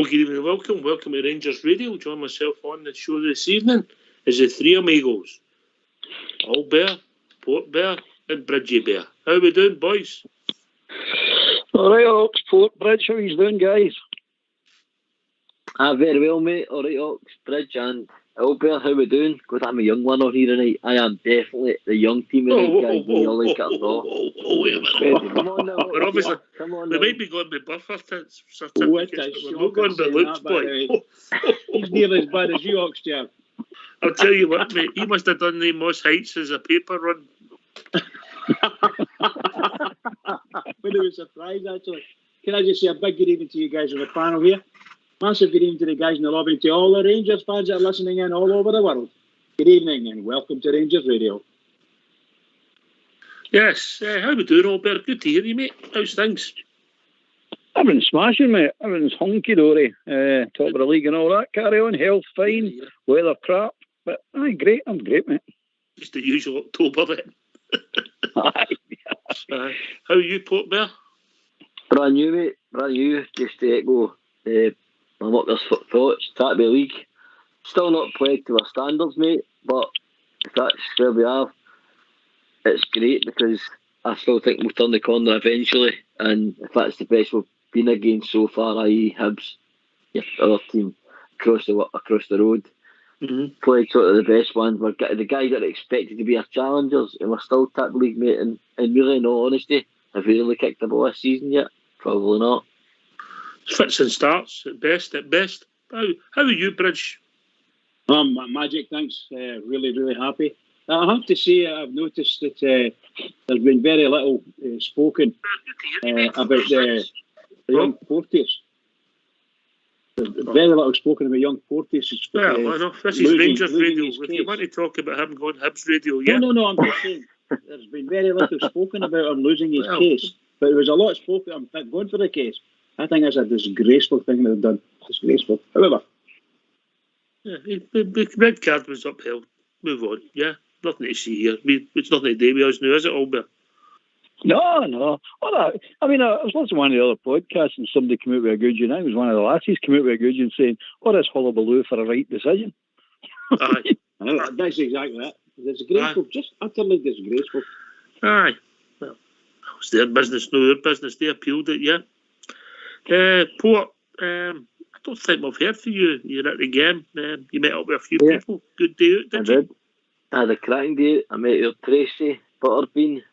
good evening, welcome to Rangers Radio. Join myself on the show this evening is the three amigos, All Bear, Port Bear and Bridgie Bear. How we doing, boys? Alright, Ox, Port Bridge, how you doing, guys? Very well, mate. Alright, Ox, Bridge and Albert, how we doing? God, I'm a young one on here tonight. I am definitely the young team tonight, guys. Wait a minute. Come on now. We're obviously, come on we now. might be going with birth certificates, What but a we're not going by looks, boy. He's nearly as bad as you, Ox, Jam. I'll tell you what, mate, he must have done the Moss Heights as a paper run. When it was a surprise, actually. Can I just say a big good evening to you guys on the panel here? Massive good evening to the guys in the lobby, to all the Rangers fans that are listening in all over the world. Good evening and welcome to Rangers Radio. Yes, how we doing, Albert? Good to hear you, mate. How's things? Everything's smashing, mate. Everything's hunky-dory. Top of the league and all that. Carry on. Health fine. Weather crap. But, great. I'm great, mate. Just the usual October then. Aye. How are you, Port Bear? Brand new, mate. Brand new. Just to echo my workers' thoughts. Tatby League. Still not played to our standards, mate. But if that's where we are, it's great because I still think we'll turn the corner eventually. And if that's the best we've been against so far, i.e. Hibs, our team across the road, played sort of the best ones. We're the guys that are expected to be our challengers, and we're still top league, mate. And really, in all honesty, have we really kicked the ball this season yet? Probably not. Fits and starts at best. How are you, Bridge? Magic, thanks. Really happy. I have to say, I've noticed that there's been very little spoken about the young Porteous. Very little spoken about young Porteous. Well, I know. This is Rangers Radio. If you want to talk about him going Hibs Radio, yeah. No, I'm just saying there's been very little spoken about him losing his case. But there was a lot spoken. I'm going for the case. I think that's a disgraceful thing they've done. Disgraceful. However. Yeah, the red card was upheld. Move on, yeah. Nothing to see here. It's nothing to do with us now, is it, Albert? No. Well, I was listening to one of the other podcasts and somebody came out with a good one. I was one of the lassies came out with a good one saying, that's hullabaloo for a right decision. Aye. That's exactly that. Disgraceful. Aye. Just utterly disgraceful. Aye. Well, it's their business, no their business. They appealed it, yeah. Port, I don't think we've heard from you. You're at the game. You met up with a few people. Good day out, did you? I had a cracking day. I met your Tracy Butterbean.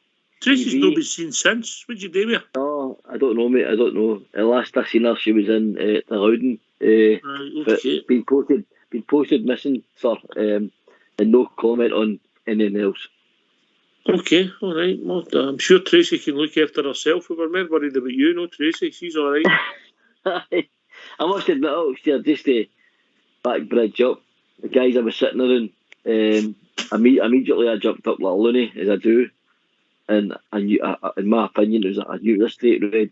Tracy's not been seen since. What'd you do with her? Oh, I don't know, mate. I don't know. Last I seen her, she was in the Loudon. Okay. Been posted missing, sir. And no comment on anything else. Okay, all right. Well, I'm sure Tracy can look after herself. We were more worried about you, no, Tracy. She's all right. I must admit, just to back Bridge up, the guys I was sitting around, immediately I jumped up like a loony, as I do, and I knew, in my opinion, I knew it was a straight red,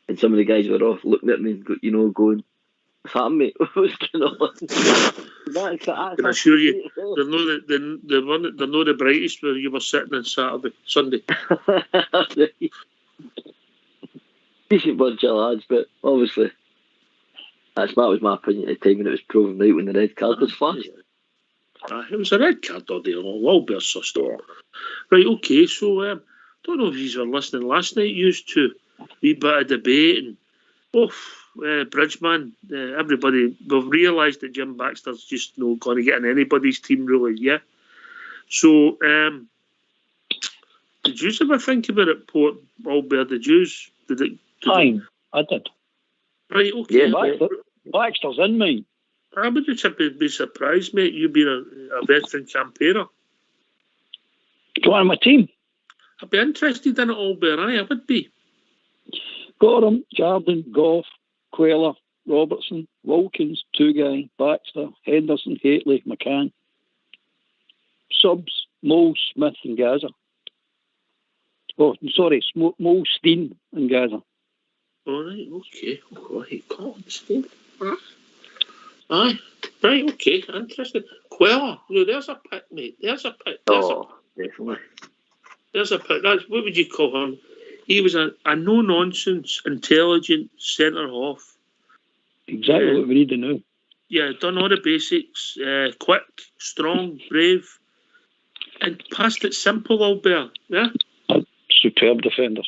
and some of the guys were off looking at me, going, "What's happening, mate? What's going on?" I can assure you, they're not the brightest where you were sitting on Sunday. Decent bunch of lads, but obviously that was my opinion at the time when it was proven right when the red card was flashed. It was a red card all day long. Albert sussed up. Right, okay, so don't know if you were listening last night. Used to wee bit of debate and Bridgeman, everybody, we've realised that Jim Baxter's just not going to get in anybody's team really, yeah. So did you ever think about it, Port Albert? Fine, I did. Right, okay. Yeah, Baxter's in mine. I would just be surprised, mate. You being a veteran campaigner. Go on my team. I'd be interested in it, Albert. I would be. Gorham, Jardine, Goff, Queller, Robertson, Wilkins, Two-Guy, Baxter, Henderson, Haitley, McCann. Subs, Mole, Smith and Gaza. Oh, sorry, Mole, Steen and Gaza. All right, okay. Oh, I hate Colin Steen. Aye, right, okay, interesting. Queller, no, there's a pick, mate. There's a pick. Definitely. There's a pick. What would you call him? He was a no-nonsense, intelligent centre-half Exactly what we need to know. Yeah, done all the basics. Quick, strong, brave, and passed it simple, Albert. Yeah? Superb defender.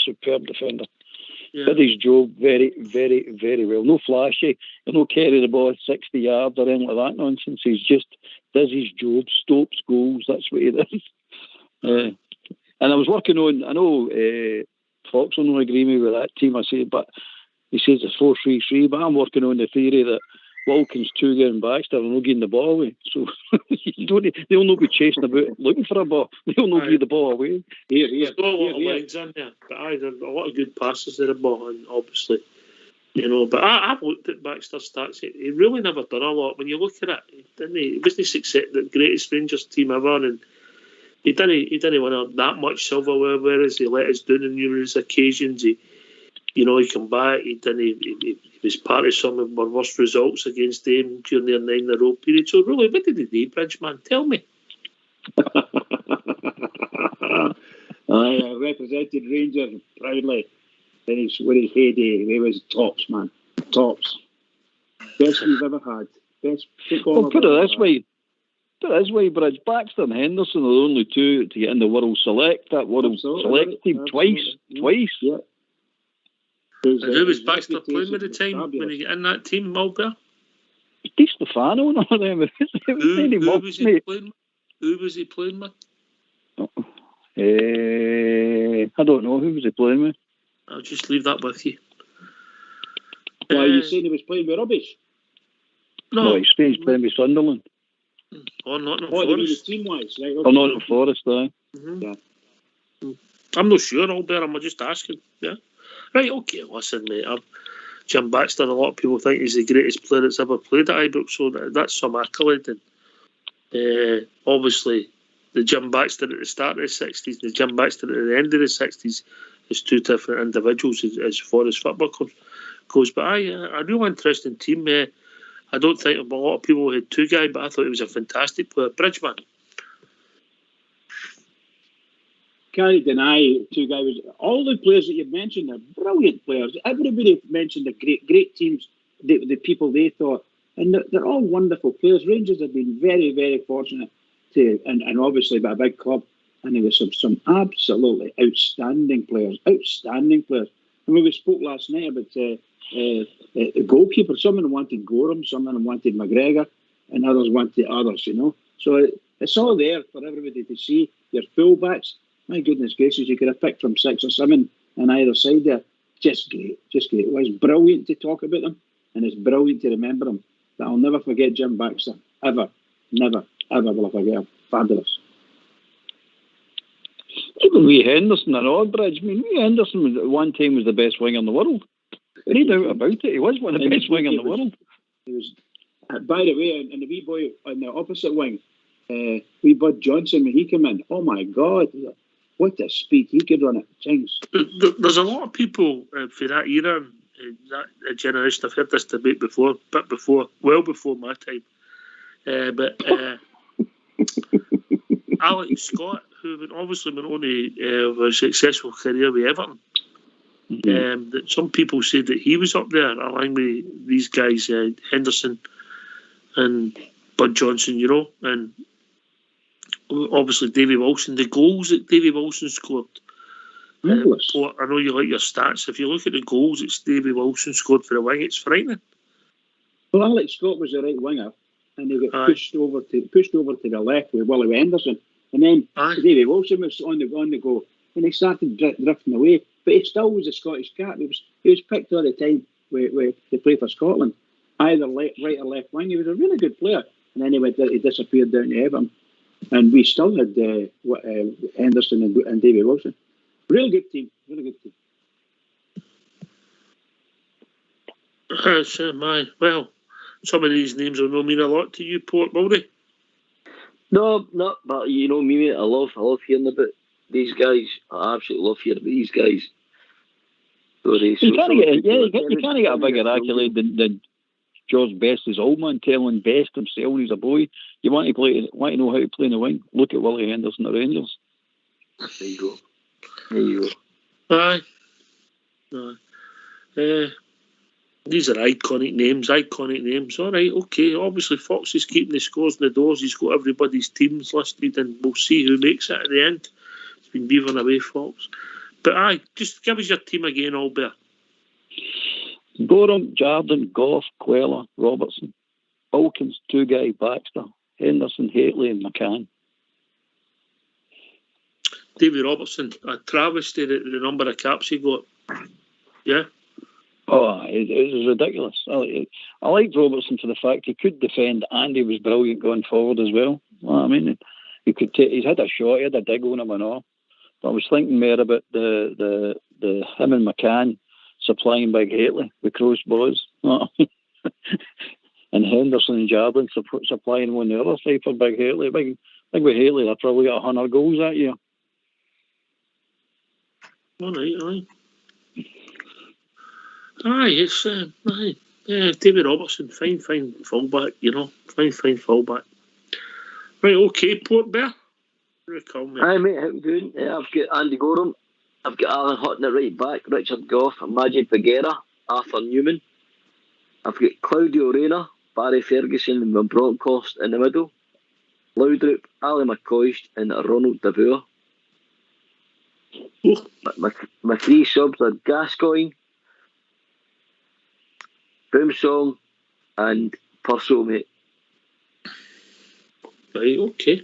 Yeah. Did his job very, very, very well. No flashy. He'll not carry the ball 60 yards or anything like that nonsense. He's just does his job, stops goals. That's what he does. And I was working on, I know Fox will not agree with that team I say, but he says it's 4-3-3, but I'm working on the theory that Wilkins, Tuga and Baxter are not getting the ball away. So they'll not be chasing about looking for a ball. They'll not give the ball away. There's not a lot of legs in there, but there's a lot of good passes there ball, and obviously, but I've looked at Baxter's stats. He really never done a lot. When you look at it, he wasn't success the greatest Rangers team ever, and he didn't win that much silverware, whereas he let us down on numerous occasions. He come back. He was part of some of our worst results against them during their 9-in-a-row period. So really, what did he do, Bridgeman? Tell me. I represented Rangers proudly with his heyday. He was tops, man. Tops. Best we've ever had. Best football. Well, put it this way, Bridge. Baxter and Henderson are the only two to get in the World Select. That World Select team twice. Yeah. And who was Baxter playing with the time when he got in that team, Mulder? Di Stefano, none of them. Who was he playing with? I don't know. Who was he playing with? I'll just leave that with you. Why are you saying he was playing with rubbish? No, he's playing with Sunderland. Or Nottingham Forest. Team-wise, right? Or Nottingham Forest, aye. Yeah. I'm not sure, Albert. I'm just asking. Yeah. Right, okay, listen, mate. Jim Baxter, a lot of people think he's the greatest player that's ever played at Ibrox, so that's some accolade. And obviously, the Jim Baxter at the start of the 60s and the Jim Baxter at the end of the 60s is two different individuals as far as football goes. But a real interesting team. I don't think a lot of people had two guys, but I thought he was a fantastic player. Bridgeman. Can't deny two guys. All the players that you've mentioned are brilliant players. Everybody mentioned the great teams, the people they thought, and they're all wonderful players. Rangers have been very, very fortunate to, and obviously by a big club, and there was some absolutely outstanding players. And when we spoke last night about the goalkeeper, someone wanted Gorham, someone wanted McGregor, and others wanted others. So it's all there for everybody to see. Your fullbacks. My goodness gracious, you could have picked from 6 or 7 on either side there. Just great. It was brilliant to talk about them, and it's brilliant to remember them. But I'll never forget Jim Baxter. Ever. Never, ever will I forget him. Fabulous. Even Lee Henderson and Oddbridge. I mean, Lee Henderson at one time was the best winger in the world. No doubt about it. He was one of the best wingers in the world. He was. By the way, and the wee boy on the opposite wing, wee Bud Johnson, when he came in, oh my God, what a speed he could run at things. There's a lot of people for that era, that generation. I've heard this debate before, well before my time. But Alex Scott, who obviously went on to a successful career with Everton, that some people said that he was up there along with these guys, Henderson and Bud Johnson, and obviously Davy Wilson. The goals that Davy Wilson scored. I know you like your stats. If you look at the goals that Davy Wilson scored for the wing, it's frightening. Well, Alex Scott was the right winger, and he got pushed over to the left with Willie Henderson, and then Davy Wilson was on the go, and he started drifting away. But he still was a Scottish cat. He was picked all the time to play for Scotland, either right or left wing. He was a really good player, and then he disappeared down to Everton, and we still had Henderson and Davy Wilson. Really good team. Well, some of these names will not mean a lot to you, Port, will they? No, but you know me, I love hearing about these guys. I absolutely love hearing about these guys. You can't get a bigger accolade than George Best's old man telling Best himself when he's a boy, you want to know how to play in the wing? Look at Willie Henderson at Rangers. There you go. Aye. These are iconic names. All right, okay. Obviously, Fox is keeping the scores in the doors. He's got everybody's teams listed, and we'll see who makes it at the end. It's been beavering away, Fox. But aye, just give us your team again, Albert. Gorham, Jardine, Goff, Queller, Robertson, Wilkins, Two-Guy, Baxter, Henderson, Haitley and McCann. David Robertson, a travesty the number of caps he got. Yeah. Oh, it was ridiculous. I liked Robertson for the fact he could defend and he was brilliant going forward as well. I mean, he could he's had a shot, he had a dig on him and all. But I was thinking more about the him and McCann supplying Big Haitley with crossbows. And Henderson and Jardine supplying one the other side for Big Haitley. Big with Haitley, they're probably got 100 goals that year. All right, aye. Aye, it's aye. Yeah, David Robertson, fine fullback, fine fullback. Right, okay, Port Bear. Aye, mate, how you doing? I've got Andy Gorham, I've got Alan Hutton at right back, Richard Goff, Maggie Peguera, Arthur Newman. I've got Claudio Reyna, Barry Ferguson and Van Bronckhorst in the middle, Laudrup, Ali McCoist and Ronald De Boer. My three subs are Gascoigne, Boomsong and Purcell, mate. Right, okay.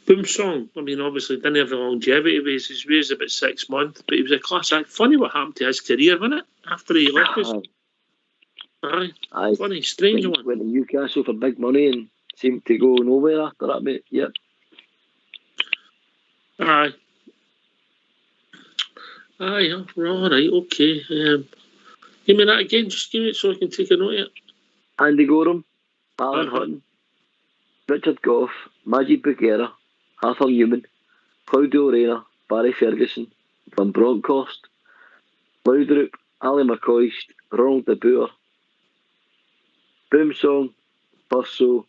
Boomsong, I mean, obviously didn't have the longevity. He was about 6 months, but he was a class act. Funny what happened to his career, wasn't it? After he left us. Aye. Funny, strange one. Went to Newcastle for big money and seemed to go nowhere after that, mate. Yep. Aye, all right, okay. Give me that again, just give me it so I can take a note of it. Andy Gorham, Alan Hutton, Richard Goff, Maggie Peguera, Arthur Newman, Claudio Reyna, Barry Ferguson, Van Bronckhorst, Laudrup, Ali McCoist, Ronald De Boer, Boomsong, Purcell,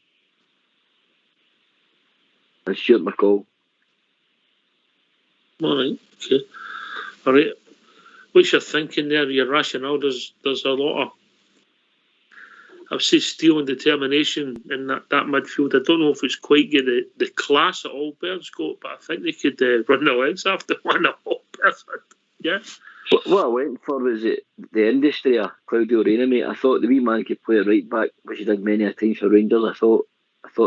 and Stuart McCall. All right, okay. All right. What's your thinking there? Your rationale? There's a lot of, I've said, steel and determination in that midfield. I don't know if it's quite get the class that Albert's got, but I think they could run the legs after one of Albert's. Yeah. What I went for was the industry of Claudio Reyna, mate. I thought the wee man could play right back, which he did many a times for Rangers. I thought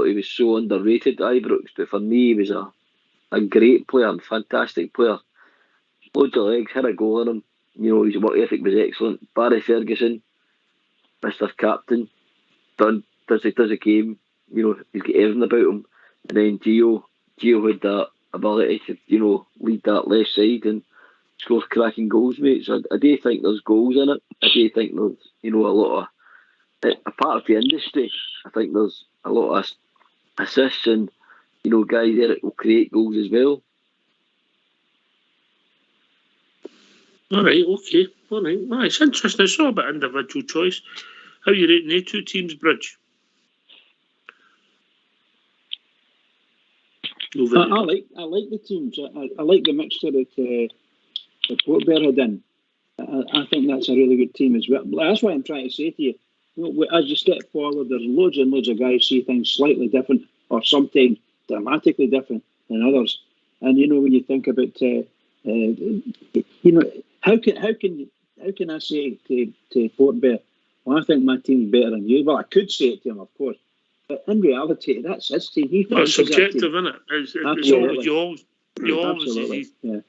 he was so underrated, Ibrox, but for me he was a great player, a fantastic player. Loads of legs, had a goal in him. His work ethic was excellent. Barry Ferguson, Mr. Captain, does a game. He's got everything about him. And then Gio had that ability to, lead that left side and score cracking goals, mate. So I do think there's goals in it. I do think there's, a lot of, a part of the industry. I think there's a lot of assists and, guys there that will create goals as well. All right, okay. All right. Well, it's interesting. It's all about individual choice. How you rating the two teams, Bridge? I like the teams. I like the mixture that Port Bear had in. I think that's a really good team as well. That's what I'm trying to say to you. As you step forward, there's loads and loads of guys see things slightly different, or sometimes dramatically different than others. And when you think about, how can I say to Port Bear, well, I think my team's better than you? Well, I could say it to him, of course, but in reality, that's his team. It's subjective, isn't it? It's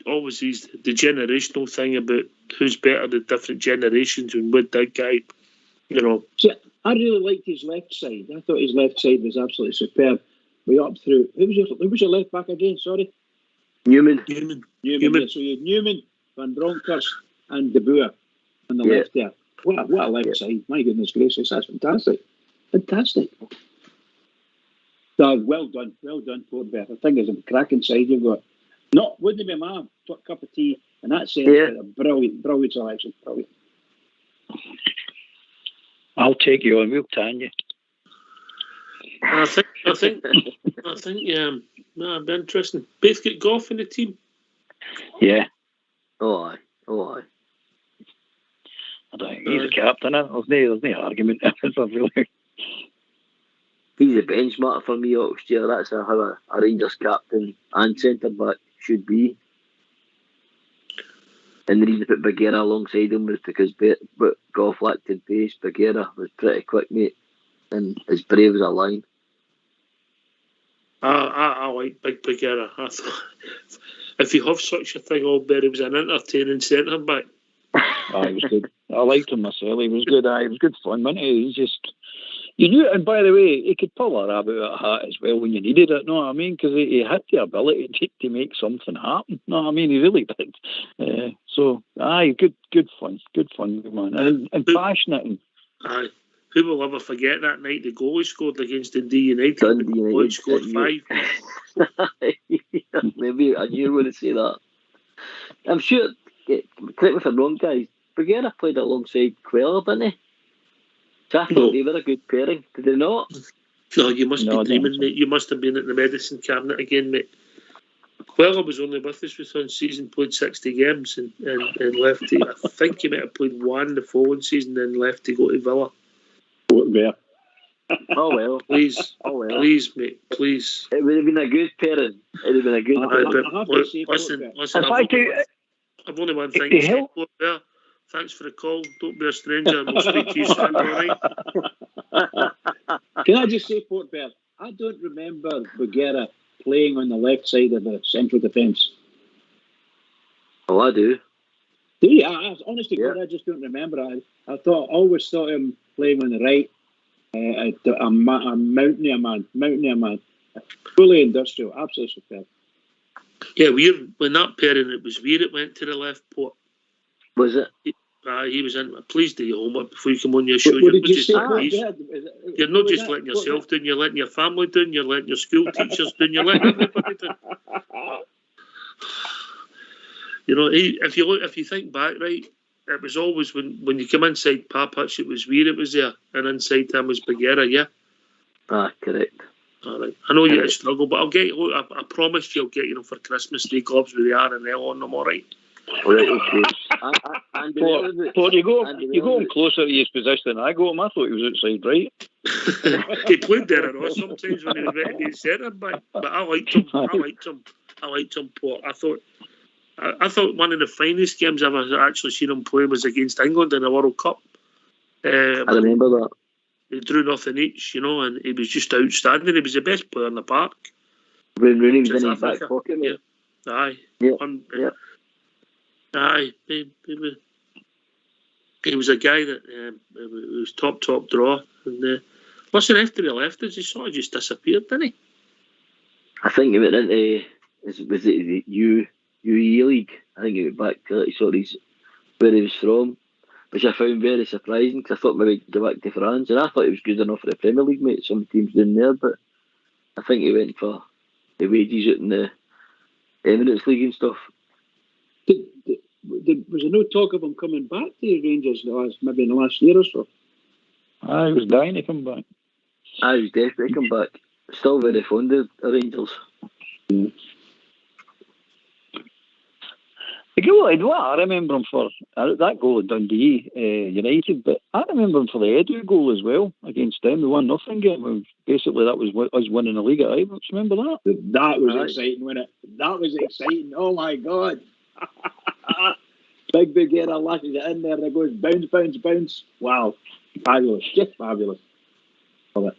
always the generational thing about who's better, the different generations, and with that guy, See, I really liked his left side. I thought his left side was absolutely superb. We up through. Who was your left back again? Sorry, Newman. Yeah, so you had Newman, Van Bronckhorst, and De Boer on the left there. What a left side! My goodness gracious, that's fantastic. So, well done, Port Bear. I think it's a cracking side you've got. Wouldn't be my cup of tea, and that's a brilliant selection. Brilliant. I'll take you on. We'll tan you. I think that'd be interesting. Both get Goff in the team. Yeah. Oh aye. I don't think he's the captain. There's no argument. Really. He's the benchmark for me, Oxford. That's how a Rangers captain and centre back should be. And the reason to put Bagheera alongside him was because Goff lacked in pace. Bagheera was pretty quick, mate, and as brave as a lion. I like Big Bagheera. I thought, if you have such a thing, Albury was an entertaining centre back. He was good. I liked him myself. He was good. It was good fun, wasn't he? He's just... You knew, and by the way, he could pull a rabbit out of a hat as well when you needed it, know what I mean? Because he had the ability to make something happen, know what I mean? He really did. Good fun, man. And passionate. Aye. Who will ever forget that night the goal he scored against Dundee United? He scored 5. Maybe I knew you were going to say that. I'm sure, correct me if I'm wrong, guys, Bagheera played alongside Queller, didn't he? So I thought they were a good pairing. Did they not? No, you must be dreaming, mate. You must have been at the medicine cabinet again, mate. Queller was only with us for one season, played 60 games and left. I think he might have played one the following season, then left to go to Villa. Oh well. Please. Oh well. Please, mate. Please. It would have been a good pairing. It would have been a good pairing. Listen. I've only one thing to say. There. Thanks for the call. Don't be a stranger. We'll speak to you soon, all right? Can I just say, Port Bear, I don't remember Bagheera playing on the left side of the central defence. Oh, I do. Do you? Honestly, God, I just don't remember. I always thought him playing on the right. A mountaineer man. Fully industrial, absolutely superb. Yeah, when that pairing, it was Weir that went to the left, Port. Was it? He was in. Please do your homework before you come on your show. You're not just letting yourself down, you're letting your family down, you're letting your school teachers down, you're letting everybody down. You know, if you think back, right, it was always when you come inside Papach, it was Weir it was there, and inside him was Bagheera, yeah? Correct. All right. I know you had a struggle, but I promised you I'll get for Christmas 3 gloves with the R&L on them, all right? All right, okay. But you go him closer to his position than I go him. I thought he was outside right. He played there at all sometimes when he was ready to be centre back, but I liked him. Port. I thought one of the finest games I've ever actually seen him play was against England in the World Cup. I remember that. He drew nothing each, and he was just outstanding. He was the best player in the park. When Rooney was in his back pocket, mate. Yeah. Aye. Yeah. Aye. He was a guy that was top draw. And listen, after he left us, he sort of just disappeared, didn't he? I think he went into was it the UAE League? I think he went back to where he was from, which I found very surprising because I thought maybe he'd go back to France, and I thought he was good enough for the Premier League, mate. Some teams down there, but I think he went for the wages out in the Emirates League and stuff. Was there no talk of him coming back to the Rangers maybe in the last year or so? He was dying to come back. He was desperate to come back. Still very fond of the Rangers. What I remember him for that goal at Dundee United, but I remember him for the Edu goal as well against them, the 1-0 game. Basically, that was us winning the league at Ibrox. Remember that? That was exciting, wasn't it? That was exciting. Oh my God! Big Bagheera lashes it in there and it goes bounce. Wow, fabulous, just fabulous. Love it.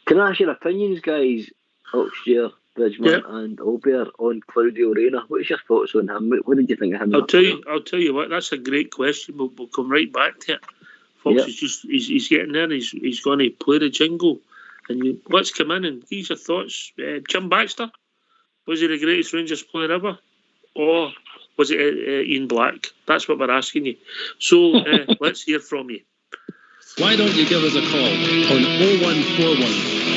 Can I ask your opinions, guys? Oxshire, Bridgman and Albert on Claudio Reyna. What's your thoughts on him? What did you think of him? I'll tell you what. That's a great question. We'll come right back to it. Fox is he's getting there. He's going to play the jingle, and let's come in and give your thoughts. Jim Baxter, was he the greatest Rangers player ever, or was it Ian Black? That's what we're asking you. So let's hear from you. Why don't you give us a call on 0141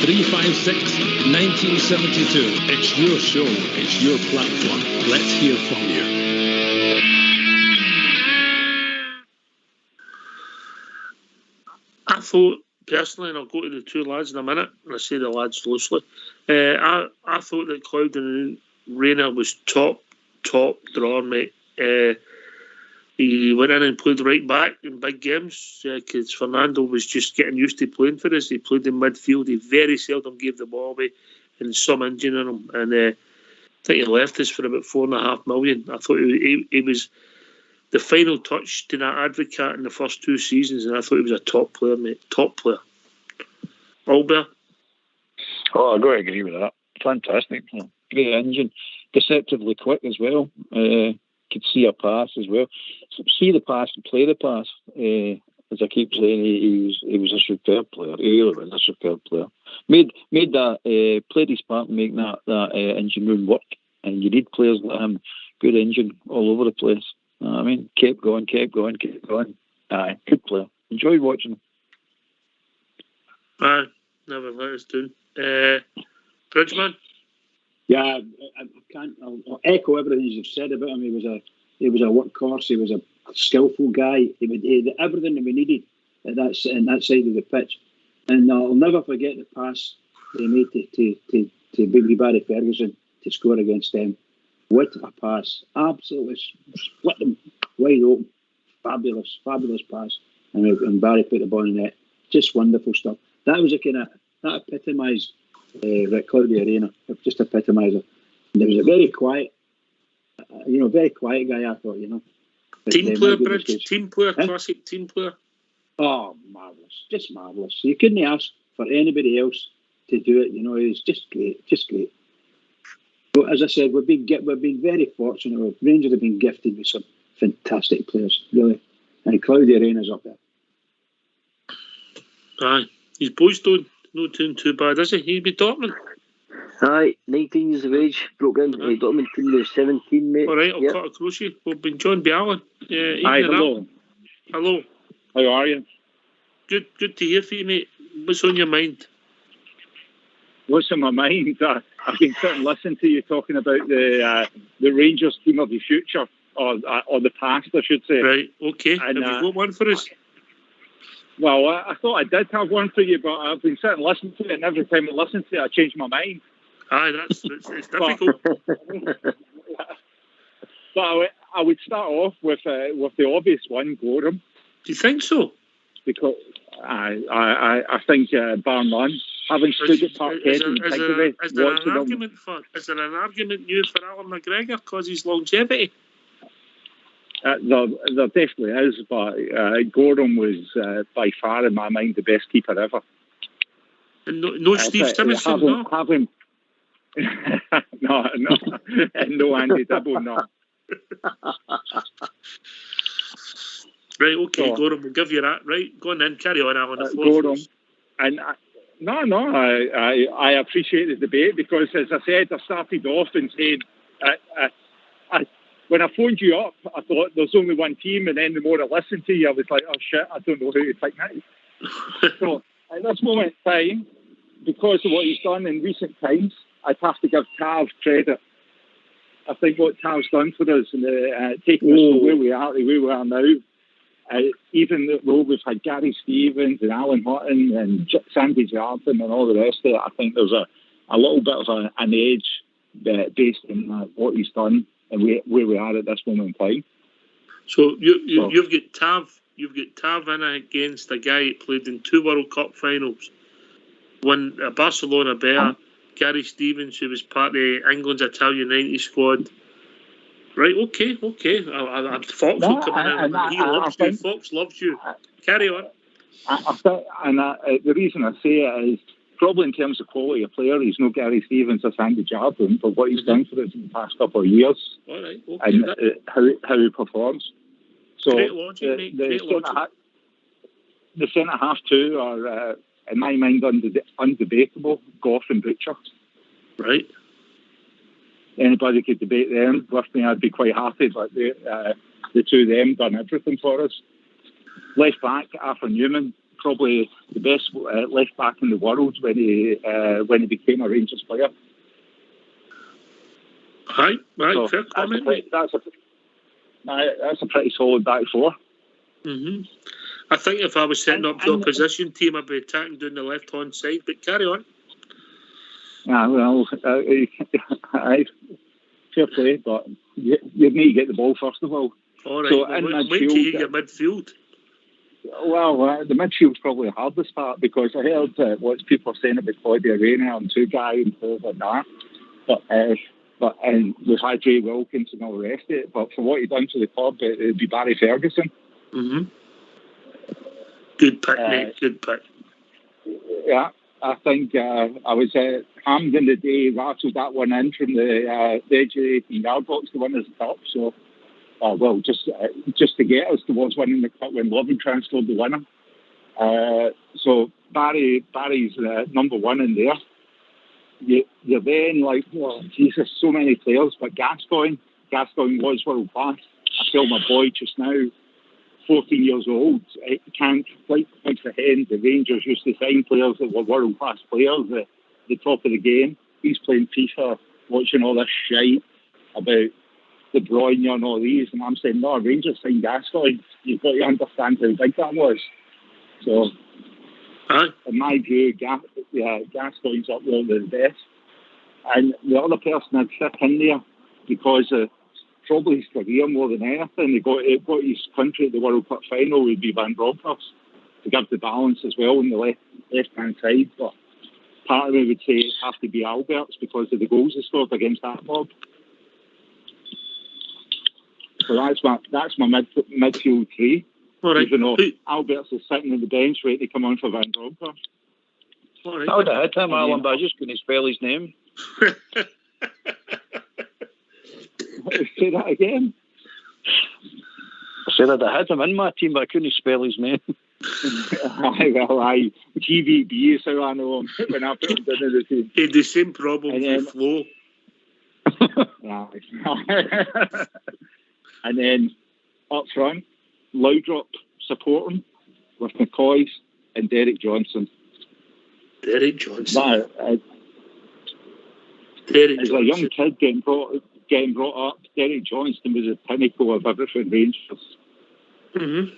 356 1972. It's your show. It's your platform. Let's hear from you. I thought, personally, and I'll go to the two lads in a minute, and I say the lads loosely, I thought that Claudio Reyna was top drawer, mate. he went in and played right back in big games because Fernando was just getting used to playing for us. He played in midfield. He very seldom gave the ball away, and some injury on him. And I think he left us for about $4.5 million. I thought he was the final touch to that advocate in the first 2 seasons, and I thought he was a top player, mate. Top player. Albert? Oh, I got to agree with that. Fantastic. Great engine. Deceptively quick as well. Could see a pass as well. See the pass and play the pass. As I keep saying, he was a superb player. He really was a superb player. Made that played his part in making that engine room work. And you need players like him. Good engine all over the place. I mean, kept going. Aye, good player. Enjoyed watching him. Aye, never let us down. Bridgman? Yeah, I'll echo everything you've said about him. He was a workhorse. He was a skillful guy. He had everything that we needed at that side of the pitch. And I'll never forget the pass they made to Big Barry Ferguson to score against them. What a pass. Absolutely split them wide open. Fabulous pass. And Barry put the ball in the net. Just wonderful stuff. That was that epitomised Cloudy Arena. It just epitomised it. And there was a very quiet guy, I thought, Team player, Bridge. Team player, classic team player. Oh, marvellous. Just marvellous. You couldn't ask for anybody else to do it. It was just great. But as I said, we've been very fortunate. Rangers have been gifted with some fantastic players, really. And Cloudy Arena's up there. Aye. His boys don't doing too bad, is he? He'd be Dortmund. Aye, 19 years of age, broke in. Dortmund team was 17, mate. All right, I'll cut across you. We've been John Bialin. Hi, hello. Hello. How are you? Good to hear from you, mate. What's on your mind? What's on my mind? I've been sitting listening to you talking about the Rangers team of the future, or the past, I should say. Right, okay. And, have you got one for us? Well, I thought I did have one for you, but I've been sitting listening to it, and every time I listen to it, I change my mind. Aye, it's difficult. But I would start off with the obvious one, Gorham. Do you think so? Because I think bar none, having stood at Parkhead and Piccadilly, is there an argument new for Alan McGregor because his longevity? There definitely is, but Gorham was by far, in my mind, the best keeper ever. And no Steve Stimson, no? No, and no Andy Dibble, no. Right, okay, so, Gorham, we'll give you that. Right, go on then, carry on, Alan. Gorham, and I appreciate the debate because, as I said, I started off in saying, when I phoned you up, I thought there's only one team, and then the more I listened to you, I was like, oh shit, I don't know who to pick now. So at this moment in time, because of what he's done in recent times, I'd have to give Tav credit. I think what Tav's done for us and taking us to where we are now, even though we've had Gary Stevens and Alan Hutton and Sandy Jardine and all the rest of it, I think there's a little bit of an edge based on what he's done and where we are at this moment in time. So you've got Tav in against a guy who played in 2 World Cup finals, won a Barcelona bear. Gary Stevens, who was part of England's Italian 90 squad. Right, okay. Fox will come in. He loves you. Fox loves you. Carry on. The reason I say it is probably in terms of quality of player, he's no Gary Stevens or Sandy Jardine, but what he's done for us in the past couple of years, all right, okay, and how he performs. So great logic, mate. The centre half too are, in my mind, undebatable. Gough and Butcher. Right. Anybody could debate them with me, I'd be quite happy. But the two of them done everything for us. Left back, Arthur Newman, probably the best left back in the world when he became a Rangers player. Right, so fair comment, mate. That's a pretty solid back four. Mm-hmm. I think if I was setting up the opposition team, I'd be attacking down the left-hand side, but carry on. Yeah, well, fair play, but you need to get the ball first of all. All right. So Well, in wait till you midfield, get midfield. well, the midfield's probably the hardest part because I heard what people are saying about Claudia Rayner and two guys and things like that. But we've had Jay Wilkins and all the rest of it. But for what he done to the club, it would be Barry Ferguson. Mm-hmm. Good pick, mate. Good pick. Yeah, I think I was Hampden the day rattled that one in from the edge of the 18-yard box to win us the cup. So, just to get us towards winning the cup when Lovencrantz scored the winner. So Barry's number one in there. You're then like, oh, Jesus, so many players, but Gascoigne was world class. I feel my boy just now, 14 years old, can't like the hen. The Rangers used to sign players that were world class players at the top of the game. He's playing FIFA, watching all this shite about De Bruyne and all these, and I'm saying, no, Rangers signed Gascoigne. You've got to understand how big that was. So, in my view, Gascoigne's up there with the best. And the other person I'd fit in there, because of probably his career more than anything, he got his country at the World Cup final, would be Van Bronckhorst, to give the balance as well on the left-hand side. But part of me would say it has to be Alberts because of the goals he scored against that mob. So that's my midfield three. All right. Even though Alberts is sitting on the bench ready to come on for Van Bronckhorst. All right. I would have hit him, Alan, but I just couldn't spell his name. Say that again. I said I'd have hit him in my team, but I couldn't spell his name. GVB is how I know him when I put him down in the team. He had the same problem with Flo. And then up front, Loudrop supporting with McCoy and Derek Johnson. Derek Johnson. As a young kid getting brought up, Derek Johnson was the pinnacle of everything Rangers. Mm-hmm.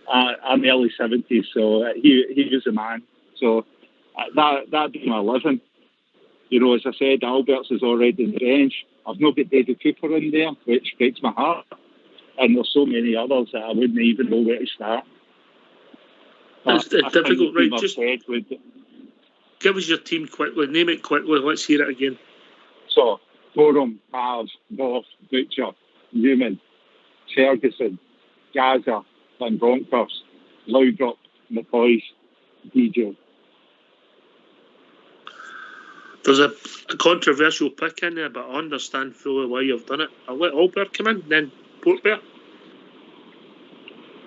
I'm early 70s, so he was a man. So that'd be my living. You know, as I said, Alberts is already in the bench. I've not got David Cooper in there, which breaks my heart. And there's so many others that I wouldn't even know where to start. It's difficult, right? Just give us your team quickly. Name it quickly. Let's hear it again. So, Gorham, Pars, North, Butcher, Newman, Ferguson, Gaza, Van Bronckhorst, Loudrop, McCoy, DJ. There's a controversial pick in there, but I understand fully why you've done it. I'll let Albert come in, then Portbear.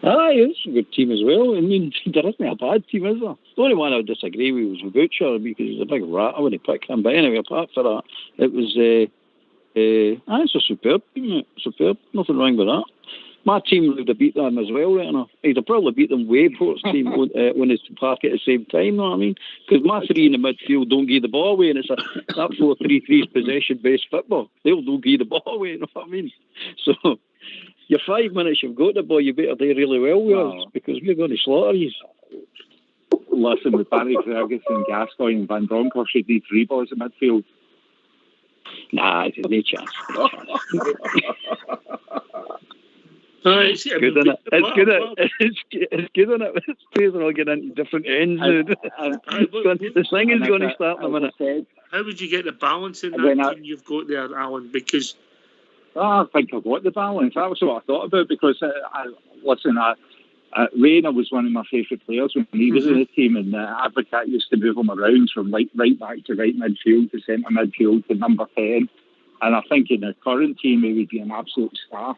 Aye, it's a good team as well. I mean, there isn't a bad team, is there? The only one I would disagree with was Butcher because he's a big rat. I wouldn't pick him. But anyway, apart from that, it was it's a superb team, superb. Nothing wrong with that. My team would have beat them as well, right enough. He'd have probably beat them Wayport's team when it's park at the same time, you know what I mean? Because my three in the midfield don't give the ball away, and it's that 4-3-3 is possession-based football. They'll don't give the ball away, you know what I mean? So, your 5 minutes you've got the ball, you better do really well with us, because we're going to slaughter you. Listen, with Barry Ferguson, Gascoigne and Van Bronckhorst, should need 3 boys in midfield. Nah, there's no chance. It's good, isn't it? It's good, isn't it? Players are all getting into different ends. The singing's going to start in a minute. How would you get the balance in that team you've got there, Alan? Because I think I've got the balance. That was what I thought about because, Rayner was one of my favourite players when he was in the team, and Advocate used to move him around from right back to right midfield to centre midfield to number 10. And I think in the current team he would be an absolute star.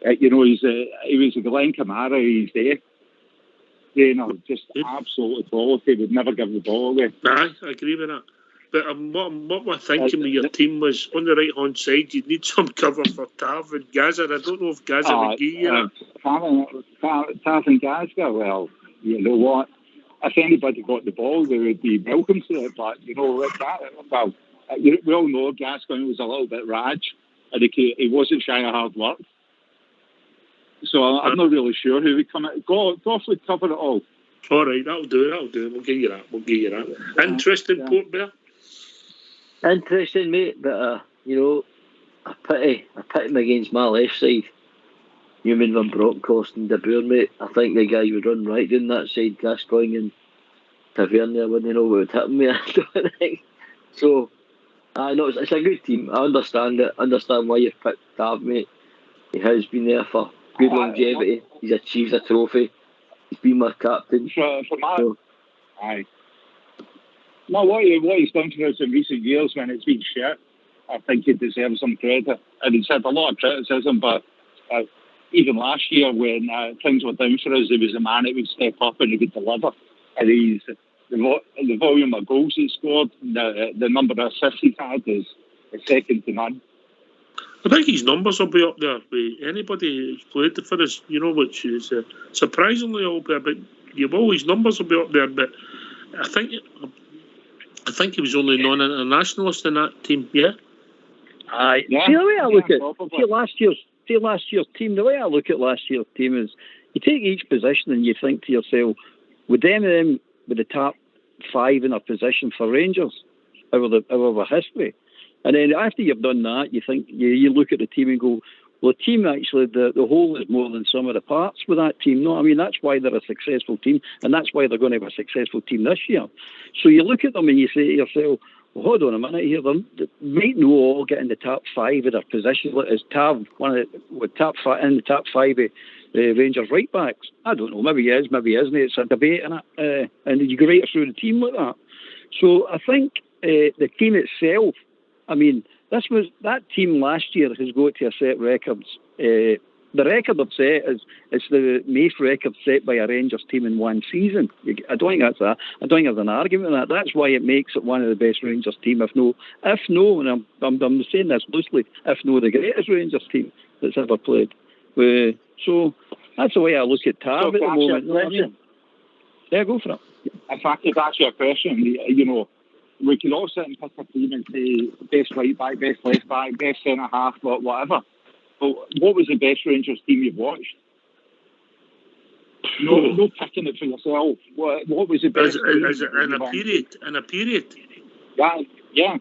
He was a Glenn Kamara, he's there. Just absolutely quality, would never give the ball away. Aye, I agree with that. But what my thinking with your team was, on the right-hand side, you'd need some cover for Tav and Gaza. I don't know if Gaza would give you that. Tav and Gaza, well, you know what? If anybody got the ball, they would be welcome to it. But, we all know Gascoigne was a little bit raj, and he wasn't shy of hard work. So I'm not really sure who would come out. Goff would cover it all. All right, that'll do. We'll give you that. Interesting, Portbear. Interesting, mate, but a pity pit him against my left side, Newman, Van Bronckhorst and De Boer, mate, I think the guy would run right down that side, Gascoigne and Tavernier wouldn't know what would hit me. I don't think. So, I know it's a good team. I understand it. I understand why you've picked Tav, mate. He has been there for good longevity. He's achieved a trophy. He's been my captain. Aye. No, what he's done for us in recent years when it's been shit, I think he deserves some credit. And he's had a lot of criticism, but even last year when things were down for us, there was a man that would step up and he would deliver. And the volume of goals he scored, the number of assists he's had is second to none. I think his numbers will be up there with anybody who's played for us, which is surprisingly all there. But his numbers will be up there. But I think he was only non-internationalist in that team. Yeah. Aye. Yeah. See, the way I look at last year's team. The way I look at last year's team is, you take each position and you think to yourself, would them with the top 5 in a position for Rangers over history? And then after you've done that, you think you look at the team and go, well, the team actually, the whole is more than some of the parts with that team. No, I mean, that's why they're a successful team, and that's why they're going to have a successful team this year. So you look at them and you say to yourself, well, hold on a minute here, they might not all get in the top 5 of their position. Is Tav top 5 in the top 5 of Rangers right backs? I don't know, maybe he is, maybe he isn't. It's a debate in it, and you go right through the team like that. So I think the team itself, I mean, that team last year has got to set records. The record I've set is the most record set by a Rangers team in one season. I don't think there's an argument with that. That's why it makes it one of the best Rangers team, if no, and I'm saying this loosely, if no the greatest Rangers team that's ever played. So that's the way I look at Tav at the moment. Yeah, go for it. If I could ask you a question, we can all sit and pick a team and say best right back, best left back, best centre half, whatever. But what was the best Rangers team you've watched? No picking it for yourself. What was the best? Is it in a period? Yeah.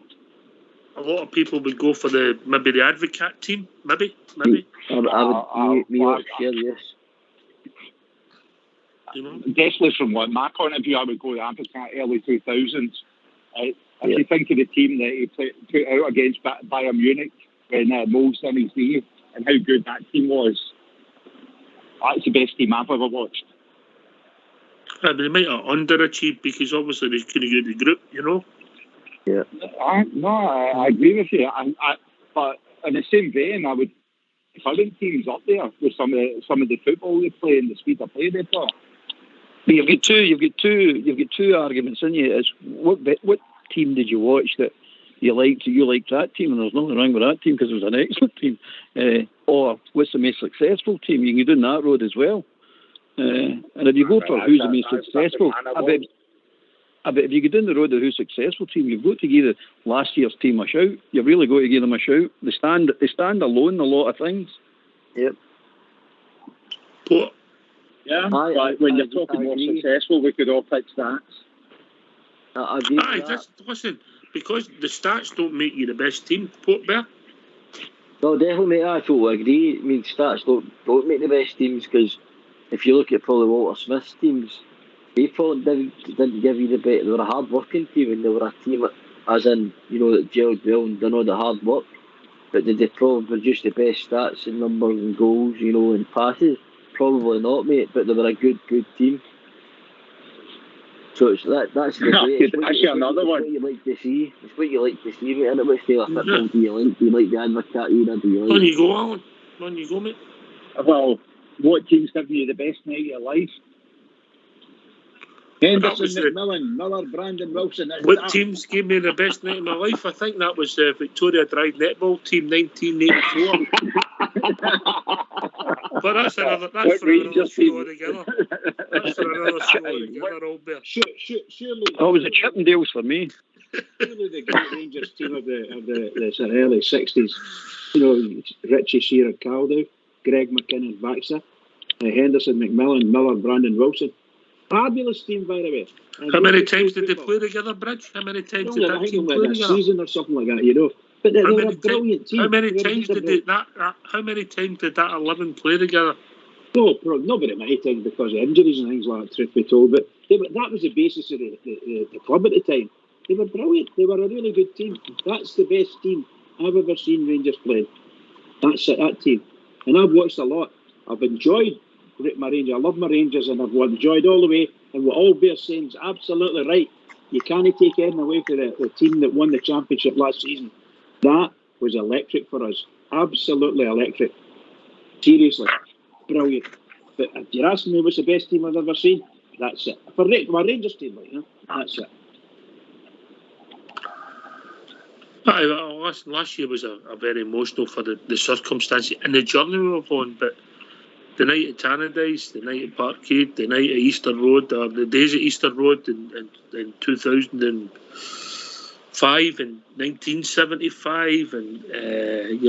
A lot of people would go for maybe the Advocate team. Maybe. I would share this. Definitely from my point of view, I would go the Advocate early 2000s. If you think of the team that he put out against Bayern Munich when Mo's in his knee and how good that team was, that's the best team I've ever watched. They might have underachieved because obviously they couldn't get the group, Yeah. I agree with you. But in the same vein, I would current teams up there with some of the football they play and the speed of play they play. But you've got two arguments in you. Is what team did you watch that you liked? You liked that team, and there's nothing wrong with that team because it was an excellent team. Or what's the most successful team? You can go down that road as well. And if you go for who's the most successful, I bet if you go down the road of who's successful team, you've got to give last year's team a shout. You've really got to give them a shout. They stand alone in a lot of things. Yep. But yeah, but when you're talking more successful, we could all pick stats. I agree with that. Listen, because the stats don't make you the best team, Port Bear. No, definitely, mate, I totally agree. I mean, stats don't make the best teams, because if you look at probably Walter Smith's teams, they probably didn't give you the best. They were a hard-working team, and they were a team, as in, that gelled well and done all the hard work. But did they probably produce the best stats in numbers and goals, and passes? Probably not, mate, but they were a good team. So that's the way. It's another one. What you like to see. It's what you like to see, mate. And which style of football do you like? Do you like the Advocate era? Do you like? On you go, Alan. On you go, mate. Well, what team's giving you the best night of your life? Henderson, McMillan, Miller, Brandon Wilson. What teams gave me the best night of my life? I think that was Victoria Drive netball team 1984. But that's for another show altogether. That's for another show altogether, old bear. Surely. Oh, it was the Chippendales for me. Surely the great Rangers team of the sort of early 60s. Richie Shearer, Caldow, Greg McKinnon, Vaxa, Henderson, McMillan, Miller, Brandon Wilson. Fabulous team, by the way. How many times did they play together, Bridge? How many times did that team play together? A season or something like that, But they were a brilliant team. How many times did that 11 play together? No, not very many times because of injuries and things like that, truth be told. But that was the basis of the club at the time. They were brilliant. They were a really good team. That's the best team I've ever seen Rangers play. That's it, that team. And I've watched a lot. I've enjoyed my Rangers. I love my Rangers, and I've enjoyed all the way. And what all Bear saying is absolutely right. You can't take anything away from the team that won the championship last season. That was electric for us. Absolutely electric. Seriously. Brilliant. But if you're asking me what's the best team I've ever seen, that's it. For my Rangers team, that's it. Last year was a very emotional for the circumstances and the journey we were on, but the night at Tannadice, the night at Parkhead, the night at Easter Road, or the days at Easter Road in 2005 and 1975, and and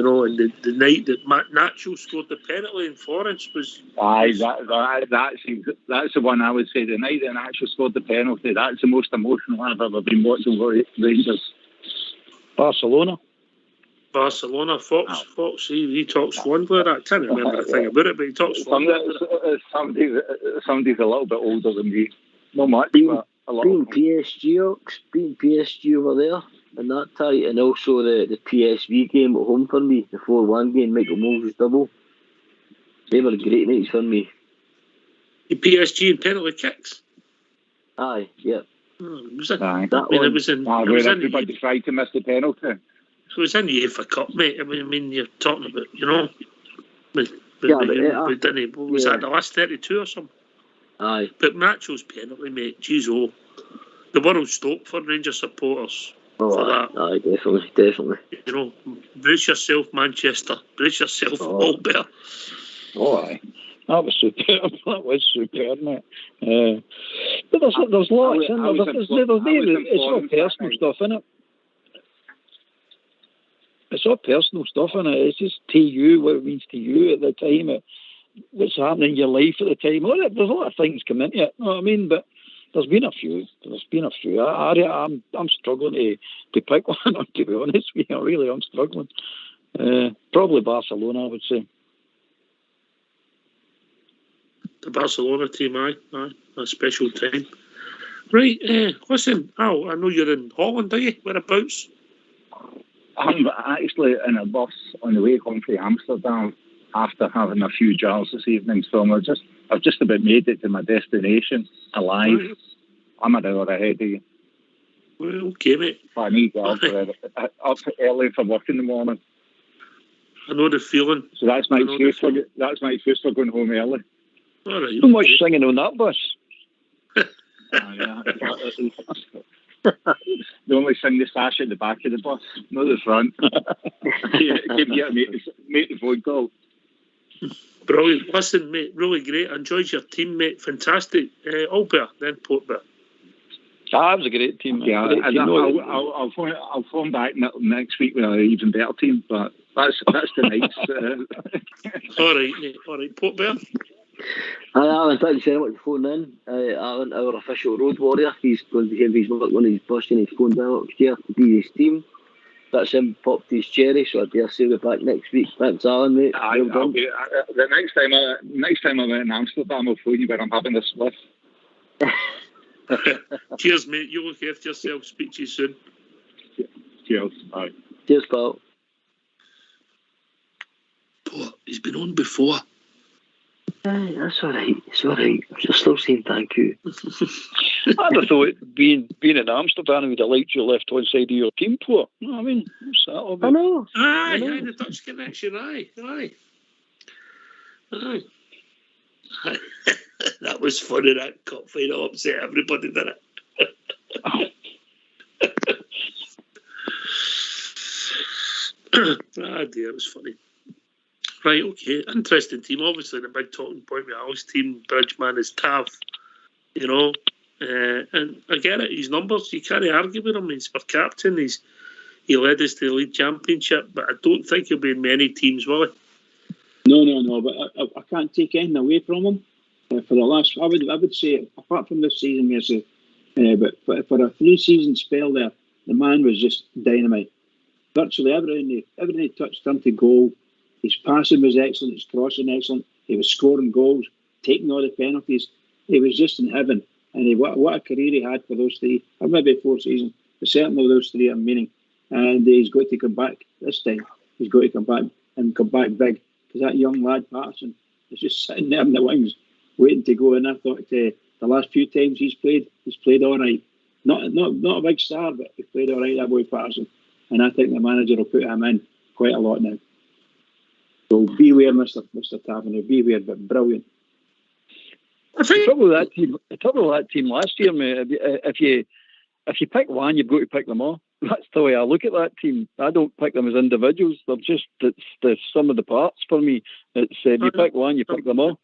the night that Nacho scored the penalty in Florence was. That's the one I would say. The night that Nacho scored the penalty, that's the most emotional I've ever been watching Rangers. Barcelona, Fox. He talks fondly of that. I can't remember a thing about it, but he talks fondly about it. Somebody's a little bit older than me. Not much, but a lot. Being PSG over there in that tie, and also the PSV game at home for me, the 4-1 game, Michael Moses double. They were great nights for me. The PSG and penalty kicks. Aye, yeah. Everybody tried to miss the penalty. It was in the UEFA Cup, mate. I mean, you're talking about, was that the last 32 or something? Aye. But Nacho's penalty, mate, jeez, the world stopped for Rangers supporters for that. Aye, definitely. Brace yourself, Manchester. Brace yourself, Albert. Oh, aye. That was superb. Mate. But there's lots in there. It's all personal stuff, isn't it? It's all personal stuff, isn't it? It's just to you, what it means to you at the time, what's happening in your life at the time. There's a lot of things come into it, you know what I mean? But there's been a few. I'm struggling to pick one, to be honest with you. Really, I'm struggling. Probably Barcelona, I would say. The Barcelona team, aye, a special time. Right, listen, Al, I know you're in Holland, are you? Whereabouts? I'm actually in a bus on the way home from Amsterdam after having a few jars this evening, so I've just about made it to my destination alive. Right. I'm an hour ahead of you. Well, okay, mate. But I need to get up early for work in the morning. I know the feeling. So that's my excuse for going home early. All right, too much singing on that bus. They only sing the sash at the back of the bus, not the front. Give you a mate the phone call. Brilliant. Listen, mate, really great. I enjoyed your team, mate. Fantastic. Albert, then Port Bear. That was a great team. Yeah, I'll phone back next week with an even better team, but that's tonight's. All right, mate. All right, Port Bear. Hi, Alan. Thank you very much for phoning in. Alan, our official road warrior. He's going to have his work on his bus and his phone down here to be his team. That's him popped his cherry, so I dare say we're back next week. Thanks, Alan, mate. I'll be, the next time I'm in Amsterdam, I'll phone you when I'm having a spliff. Cheers, mate. You look after yourself. Speak to you soon. Cheers. Bye. Cheers, pal. He's been on before. That's all right. It's all right. I'm still saying thank you. I'd have thought being in Amsterdam, we'd have liked you left on side of your team, Port. You know what I mean? What's that all about? I know. Aye, the Dutch connection. Aye. That was funny. That cup final upset everybody, didn't it? Dear, it was funny. Right, okay. Interesting team. Obviously, the big talking point with Al's team, Bridgman, is Tav. And I get it. His numbers, you can't argue with him. He's our captain. He led us to the league championship, but I don't think he'll be in many teams, will he? No. But I can't take anything away from him. For the last, I would say, apart from this season, but for a 3-season spell there, the man was just dynamite. virtually everything he touched turned to goal. His passing was excellent, his crossing excellent. He was scoring goals, taking all the penalties. He was just in heaven. And what a career he had for those 3, or maybe 4 seasons. But certainly those 3 are meaning. And he's got to come back this time. He's got to come back and come back big. Because that young lad, Patterson, is just sitting there in the wings, waiting to go. And I thought the last few times he's played all right. Not a big star, but he played all right, that boy Patterson. And I think the manager will put him in quite a lot now. So beware, Mr. Taverner, beware, but brilliant. I think The trouble with that team last year, mate, if you pick one, you've got to pick them all. That's the way I look at that team. I don't pick them as individuals. They're just it's the sum of the parts for me. It's if you pick one, you pick them all.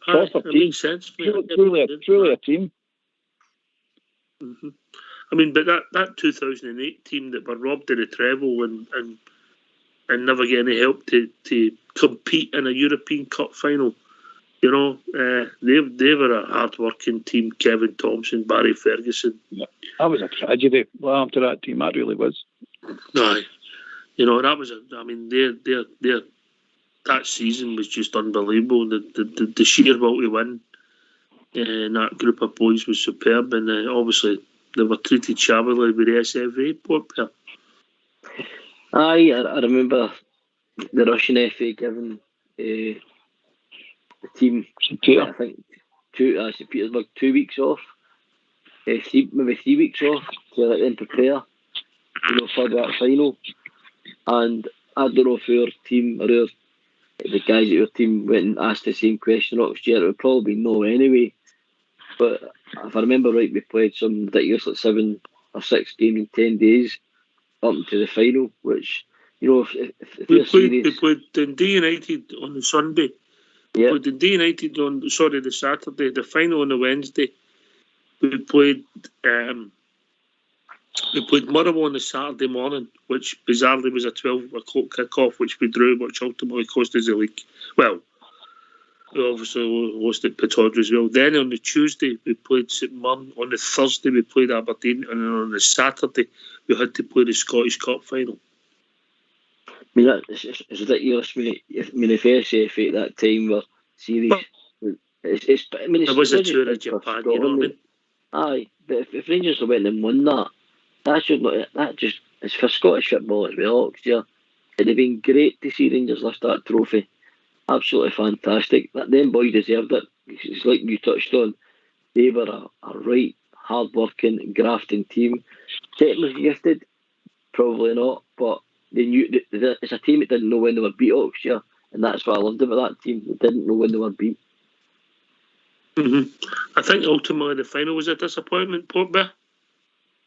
that makes sense. Truly a team. Mm-hmm. I mean, but that 2008 team that were robbed of the treble and never get any help to compete in a European Cup final, they were a hard-working team. Kevin Thompson, Barry Ferguson. Yeah, that was a tragedy. Well, after that team, that really was. Aye, that was that season was just unbelievable. The sheer will to win and that group of boys was superb, and obviously they were treated shabbily with the SFA. Aye, I remember the Russian FA giving the team, I think, St. Petersburg 2 weeks off, maybe 3 weeks off to let them prepare, for that final. And I don't know if our team or the guys at our team went and asked the same question next year. It would probably be no anyway. But if I remember right, we played some ridiculous 7 or 6 games in 10 days up to the final, which, if we played Dundee United on the Sunday. Yeah. We played Dundee United on the Saturday, the final on the Wednesday. We played Motherwell on the Saturday morning, which bizarrely was a 12 o'clock kick-off, which we drew, which ultimately cost us the league. Well, we obviously lost at Pittodrie as well. Then on the Tuesday, we played St Mirren. On the Thursday, we played Aberdeen. And then on the Saturday, we had to play the Scottish Cup final. I mean, it's ridiculous, mate. If SFA at that time were serious, There was a tour of Japan, you know what I mean? Aye, but if Rangers have went and won that, that just is for Scottish football as well. It'd have been great to see Rangers lift that trophy. Absolutely fantastic. Them boys deserved it. It's like you touched on. They were a right, hard-working, grafting team. Technically gifted, probably not, but they knew it's a team that didn't know when they were beat last year, and that's what I loved about that team. They didn't know when they were beat. Mm-hmm. I think ultimately the final was a disappointment, Pogba.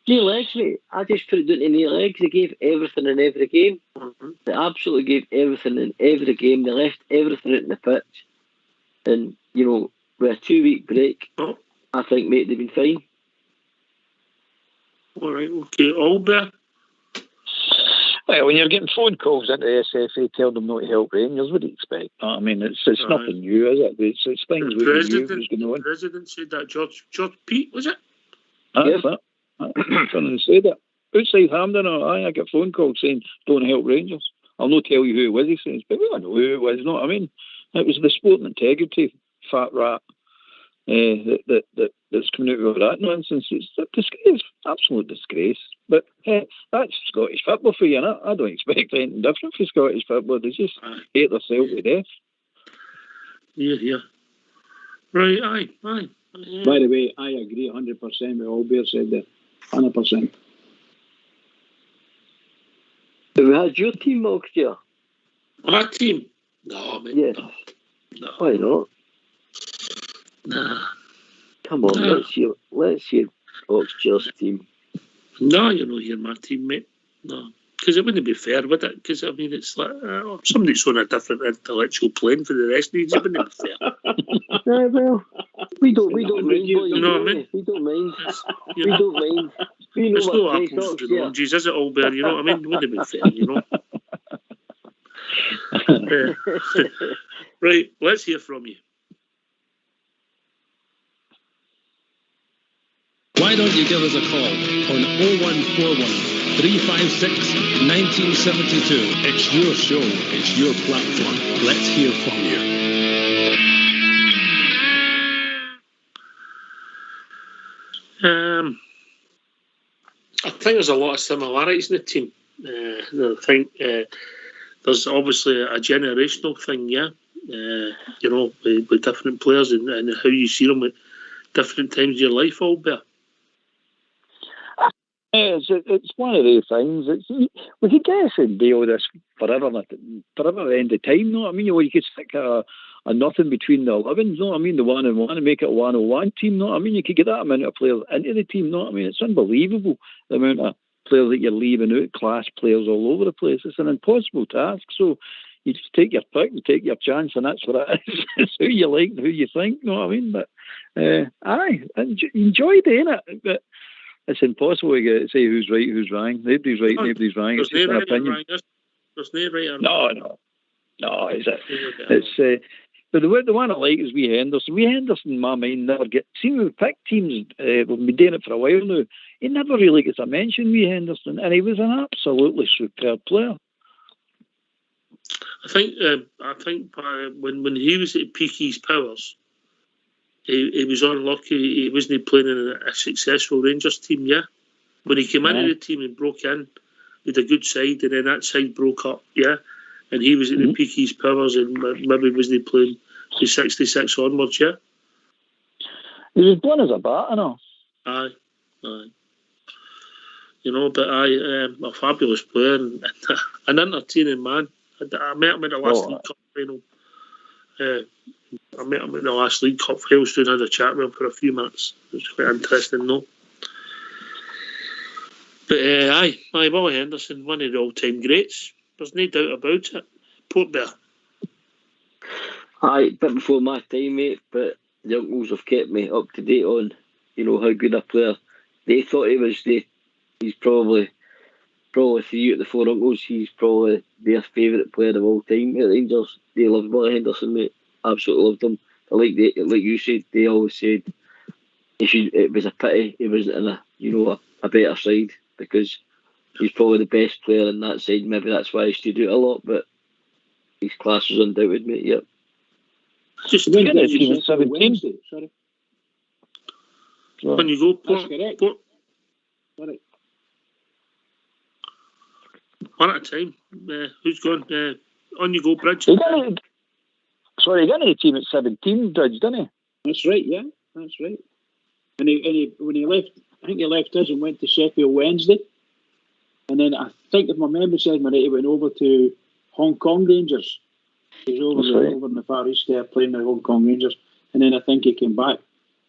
Neil Legs, mate. I just put it down to Neil Legs. They gave everything in every game. Mm-hmm. They absolutely gave everything in every game. They left everything out in the pitch. And, with a 2-week break, I think, mate, they've been fine. All right, okay. Albert? Well, when you're getting phone calls into the SFA, tell them not to help Rangers, what do you expect? I mean, it's nothing new, is it? It's things we knew was going on. The president said that, George Pete, was it? That's it. I'm trying to say that. Outside Hampden, I get phone calls saying, don't help Rangers. I'll not tell you who it was, he says, but we don't know who it was, you know what I mean? It was the sporting integrity, fat rat, that's coming out with that nonsense. It's a disgrace, absolute disgrace. But that's Scottish football for you, innit? I don't expect anything different for Scottish football. They just hate themselves to death. Yeah. Right, aye. Yeah. By the way, I agree 100% with all Bear said there. 100%. Have we had your team next year? My team? No, mate. Yes. No. Why not? Nah. Come on, let's hear Oxford's team. No, you're not here, my team, mate. No. Because it wouldn't be fair, would it? Because, I mean, it's like somebody's on a different intellectual plane for the rest of these. It wouldn't be fair. Well, we don't mind. You know what I mean? We don't mind. We don't mind. We know it's what no place apples to Oxford. oranges, is it, Albert? You know what I mean? It wouldn't be fair, you know? Right, let's hear from you. Why don't you give us a call on 0141 356 1972. It's your show, it's your platform. Let's hear from you. I think there's a lot of similarities in the team. I think there's obviously a generational thing, yeah. With different players and how you see them at different times of your life, Albert. It's one of those things. We could guess and do all this forever end of time. No, I mean, you could stick a nothing between the 11s. No, I mean, the 1 and 1 and make it a 101 team. No, I mean, you could get that amount of players into the team. No, I mean, it's unbelievable the amount of players that you're leaving out, class players all over the place. It's an impossible task. So you just take your pick and take your chance, and that's what it is. It's who you like and who you think. You know what I mean? But enjoy doing it. But it's impossible to say who's right, who's wrong. Nobody's right, nobody's wrong. It's just an opinion. There's no right or wrong. No. It's but the one I like is Wee Henderson. Wee Henderson, in my mind, never get. See, we've picked teams. We've been doing it for a while now. He never really gets a mention, Wee Henderson, and he was an absolutely superb player. I think when he was at peak his powers, he was unlucky. He wasn't playing in a successful Rangers team. Yeah, when he came into the team and broke in with a good side, and then that side broke up. Yeah, and he was at the peak of his powers, and maybe wasn't playing the 66 onwards. Yeah, he was born as a bat, I know. Aye. But a fabulous player and an entertaining man. I met him at the last League Cup final. I met him at the last League Cup final, stood and had a chat with him for a few minutes. It was quite interesting, though. But Willie Henderson, one of the all-time greats. There's no doubt about it. Port Bear. Aye, a bit before my time, mate, but the uncles have kept me up to date on, how good a player they thought he was. He's probably for you at the four uncles, he's probably their favourite player of all time at Rangers. They loved Willie Henderson, mate. Absolutely loved him. Like you said, they always said it was a pity he wasn't in a better side, because he's probably the best player in that side. Maybe that's why he stood out a lot, but his class was undoubted, mate. Yep. Just when you 17. Sorry. When you go, that's correct. Sorry. One at a time. Who's gone? On you go, Bridge. He got into the team at 17, Bridge, didn't he? That's right, yeah. That's right. And when he left, I think he left us and went to Sheffield Wednesday. And then I think, if my memory serves me right, he went over to Hong Kong Rangers. He was over in the Far East there playing the Hong Kong Rangers. And then I think he came back.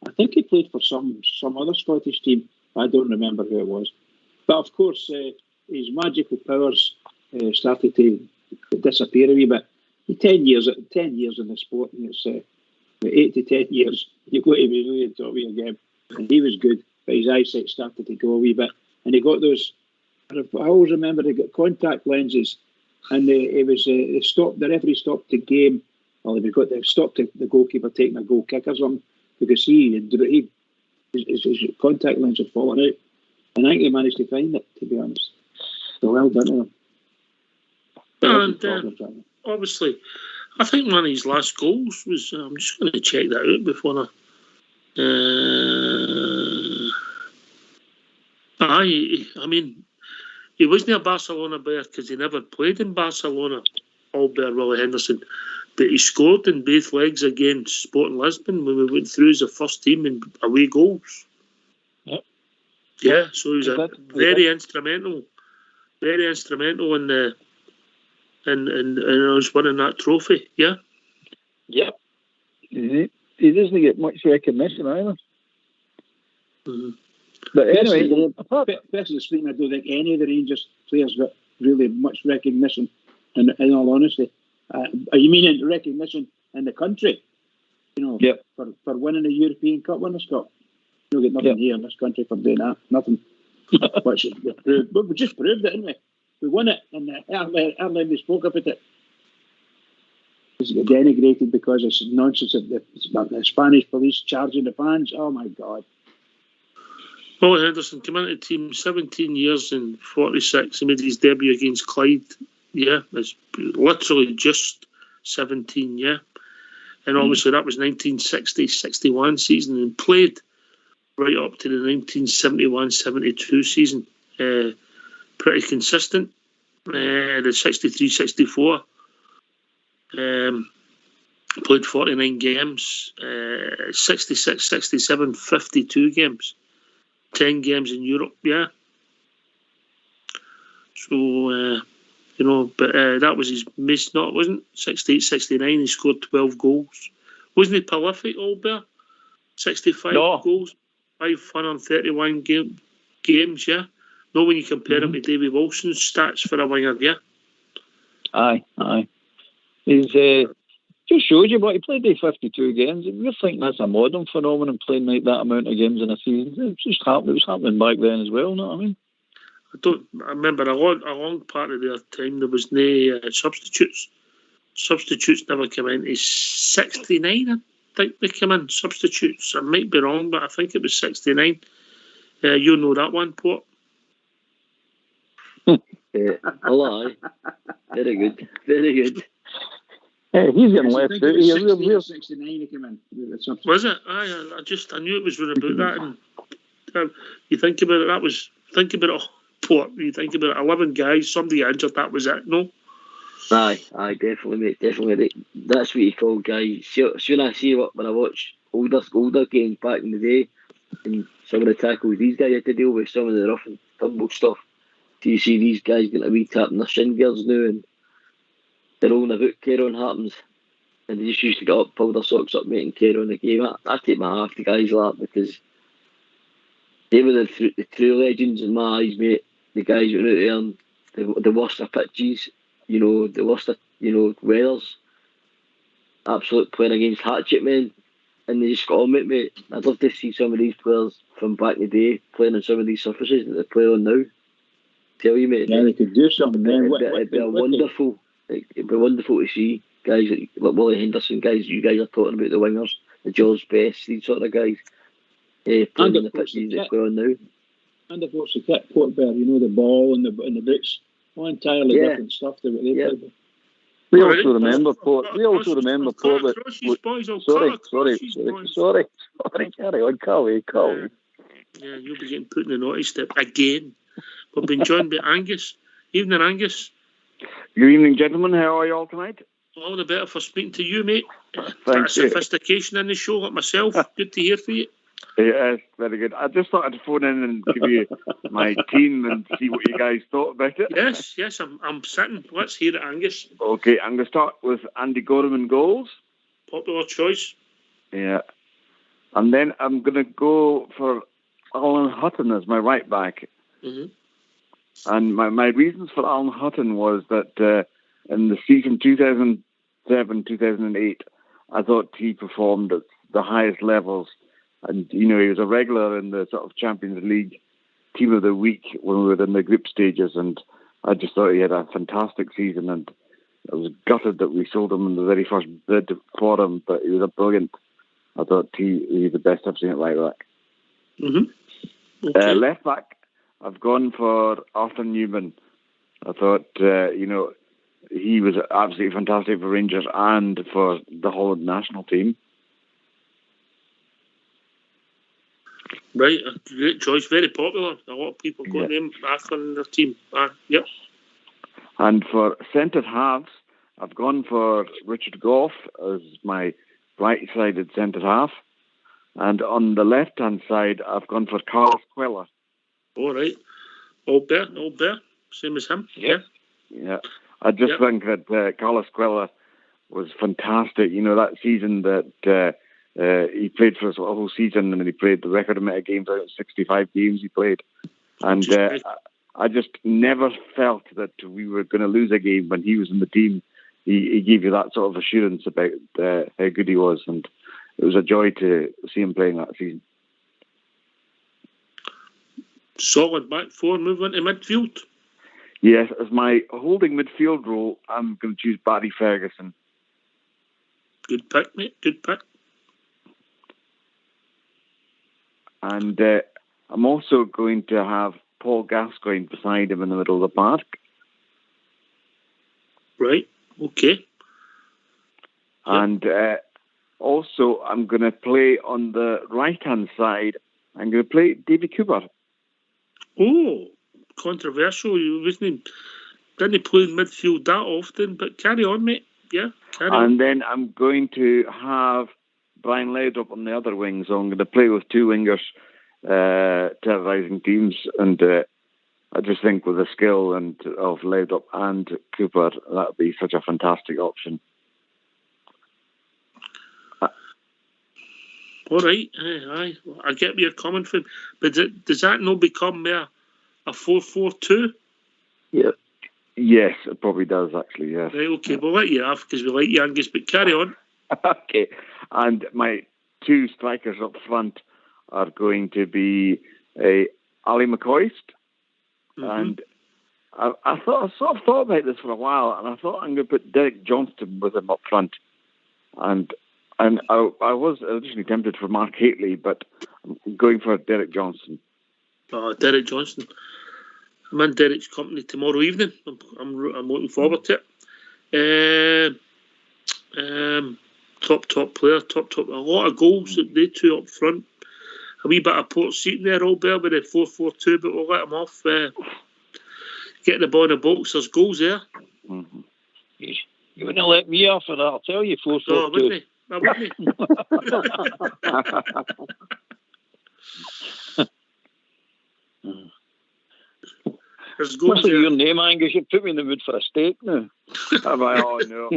I think he played for some other Scottish team. I don't remember who it was. But of course, his magical powers started to disappear a wee bit. 10 years in the sport, and it's 8 to 10 years, you've got to be really top of your game. And he was good, but his eyesight started to go a wee bit. And he got those, I always remember they got contact lenses, and the referee stopped the game. Well, they stopped the goalkeeper taking a goal kick or something, because his contact lens had fallen out. And I think he managed to find it, to be honest. So well done to him. And obviously, I think one of his last goals was, I'm just going to check that out before I mean, he wasn't a Barcelona player because he never played in Barcelona, Albert Willie Henderson, but he scored in both legs against Sporting Lisbon when we went through as a first team in away goals. Yep. Yeah, so he was very instrumental in us winning that trophy. Yeah. Yep. He doesn't get much recognition either. Mm-hmm. But anyway, personally speaking, I don't think any of the Rangers players got really much recognition. In all honesty, you mean recognition in the country? Yep. For winning a European Cup Winners' Cup. You don't get nothing here in this country for doing that. Nothing. But we just proved it, didn't we? We won it, and Ireland we spoke about it. It's denigrated because it's nonsense of the Spanish police charging the fans. Oh my God! Paul Henderson came into the team 17 years and 46. He made his debut against Clyde. Yeah, it's literally just 17, yeah. And obviously that was 1960-61 season, and played right up to the 1971-72 season. Pretty consistent. The 63-64. Played 49 games. 66-67, 52 games. 10 games in Europe, yeah. So, but that was his miss, not, wasn't 68-69, he scored 12 goals. Wasn't he prolific, Albert? 65 goals, 531 games, yeah? No, when you compare him to Davy Wilson's stats for a winger, yeah? Aye. He's just shows you what he played 52 games. You think that's a modern phenomenon, playing like that amount of games in a season. It was happening back then as well, know what I mean? I remember a long part of their time there was no substitutes. Substitutes never came in. It's 69, I think they came in, substitutes. I might be wrong, but I think it was 69. You know that one, Port. Hello. Very good. Very good. Hey, he's getting left out here. 69 he came in. Was it? I knew it was about that. And you think about it, Port. You think about it, 11 guys, somebody injured, that was it, no? Aye, definitely, mate, definitely. That's what you call guys. Soon I see when I watch older games back in the day, and some of the tackles these guys had to deal with, some of the rough and tumble stuff. Do you see these guys getting a wee tap in their shin gears now, and they're rolling about, carry on happens, and they just used to get up, pull their socks up, mate, and carry on the game. I take my hat off the guys like that, because they were the true legends in my eyes, mate. The guys that were out there, the worst of pitches, the worst of, weathers, absolute playing against hatchet men, and they just got on with it, mate. I'd love to see some of these players from back in the day playing on some of these surfaces that they play on now. Tell you, mate. Yeah, they could do something. It'd be wonderful. It'd be wonderful to see guys like Willie Henderson, guys you guys are talking about, the wingers, the George Best, these sort of guys, playing on the pitches that play on now. And of course the kit, Portbear, the ball and the boots, all entirely different stuff than what they played. We also remember Port. Sorry. Carry on, Carly. Yeah, you'll be getting put in the naughty step again. We've been joined by Angus. Evening, Angus. Good evening, gentlemen. How are you all tonight? All the better for speaking to you, mate. Thank you. Sophistication in the show, like myself. Good to hear from you. Yes, very good. I just thought I'd phone in and give you my team and see what you guys thought about it. Yes, I'm sitting. Let's hear it, Angus. Okay, I'm going to start with Andy Gorman goals. Popular choice. Yeah. And then I'm going to go for Alan Hutton as my right back. Mm-hmm. And my reasons for Alan Hutton was that in the season 2007-2008, I thought he performed at the highest levels. And, he was a regular in the sort of Champions League Team of the Week when we were in the group stages. And I just thought he had a fantastic season. And I was gutted that we sold him in the very first bid for him. But he was a brilliant. I thought he's the best I've seen at right back. Mm-hmm. Okay. Left back, I've gone for Arthur Newman. I thought, he was absolutely fantastic for Rangers and for the Holland national team. Right, a great choice. Very popular. A lot of people got named Arthur in their team. Yep. And for centre halves, I've gone for Richard Gough as my right-sided centre half. And on the left-hand side, I've gone for Carlos Quella. All right. Old bear. Same as him. Yeah. I just think that Carlos Quella was fantastic. That season that he played for us a whole season, and he played the record amount of games, out of 65 games he played. And I just never felt that we were going to lose a game when he was in the team. He gave you that sort of assurance about how good he was, and it was a joy to see him playing that season. Solid back four, move into midfield. Yes, as my holding midfield role, I'm going to choose Barry Ferguson. Good pick, mate. Good pick. And I'm also going to have Paul Gascoigne beside him in the middle of the park. Right, okay. And also, I'm going to play on the right-hand side. I'm going to play Davy Cooper. Oh, controversial. You didn't play in midfield that often, but carry on, mate. Yeah, carry on. And then I'm going to have Brian Laudrup on the other wing. So I'm going to play with two wingers terrorising teams. And I just think with the skill of Laudrup and Cooper, that would be such a fantastic option. All right, aye. I get where you're coming from, but does that not become a 4-4-2? Yeah. Yes, it probably does actually. Yes. Right. Okay. We'll let you have because we like you, Angus. But carry on. Okay. And my two strikers up front are going to be Ali McCoist, and I sort of thought about this for a while, and I thought I'm going to put Derek Johnston with him up front, and I was originally tempted for Mark Haitley, but I'm going for Derek Johnston. Derek Johnston. I'm in Derek's company tomorrow evening. I'm looking forward to it. Top player, top. A lot of goals that they two up front. A wee bit of port seat in there, Albert, with a 4-4-2, but we'll let them off. Get the ball in the box. There's goals there. Mm-hmm. You wouldn't let me off of that, I'll tell you, 4-4-2. No, wouldn't he? I wouldn't. There's goals What's there. your name, Angus? You put me in the mood for a steak now. Oh, no.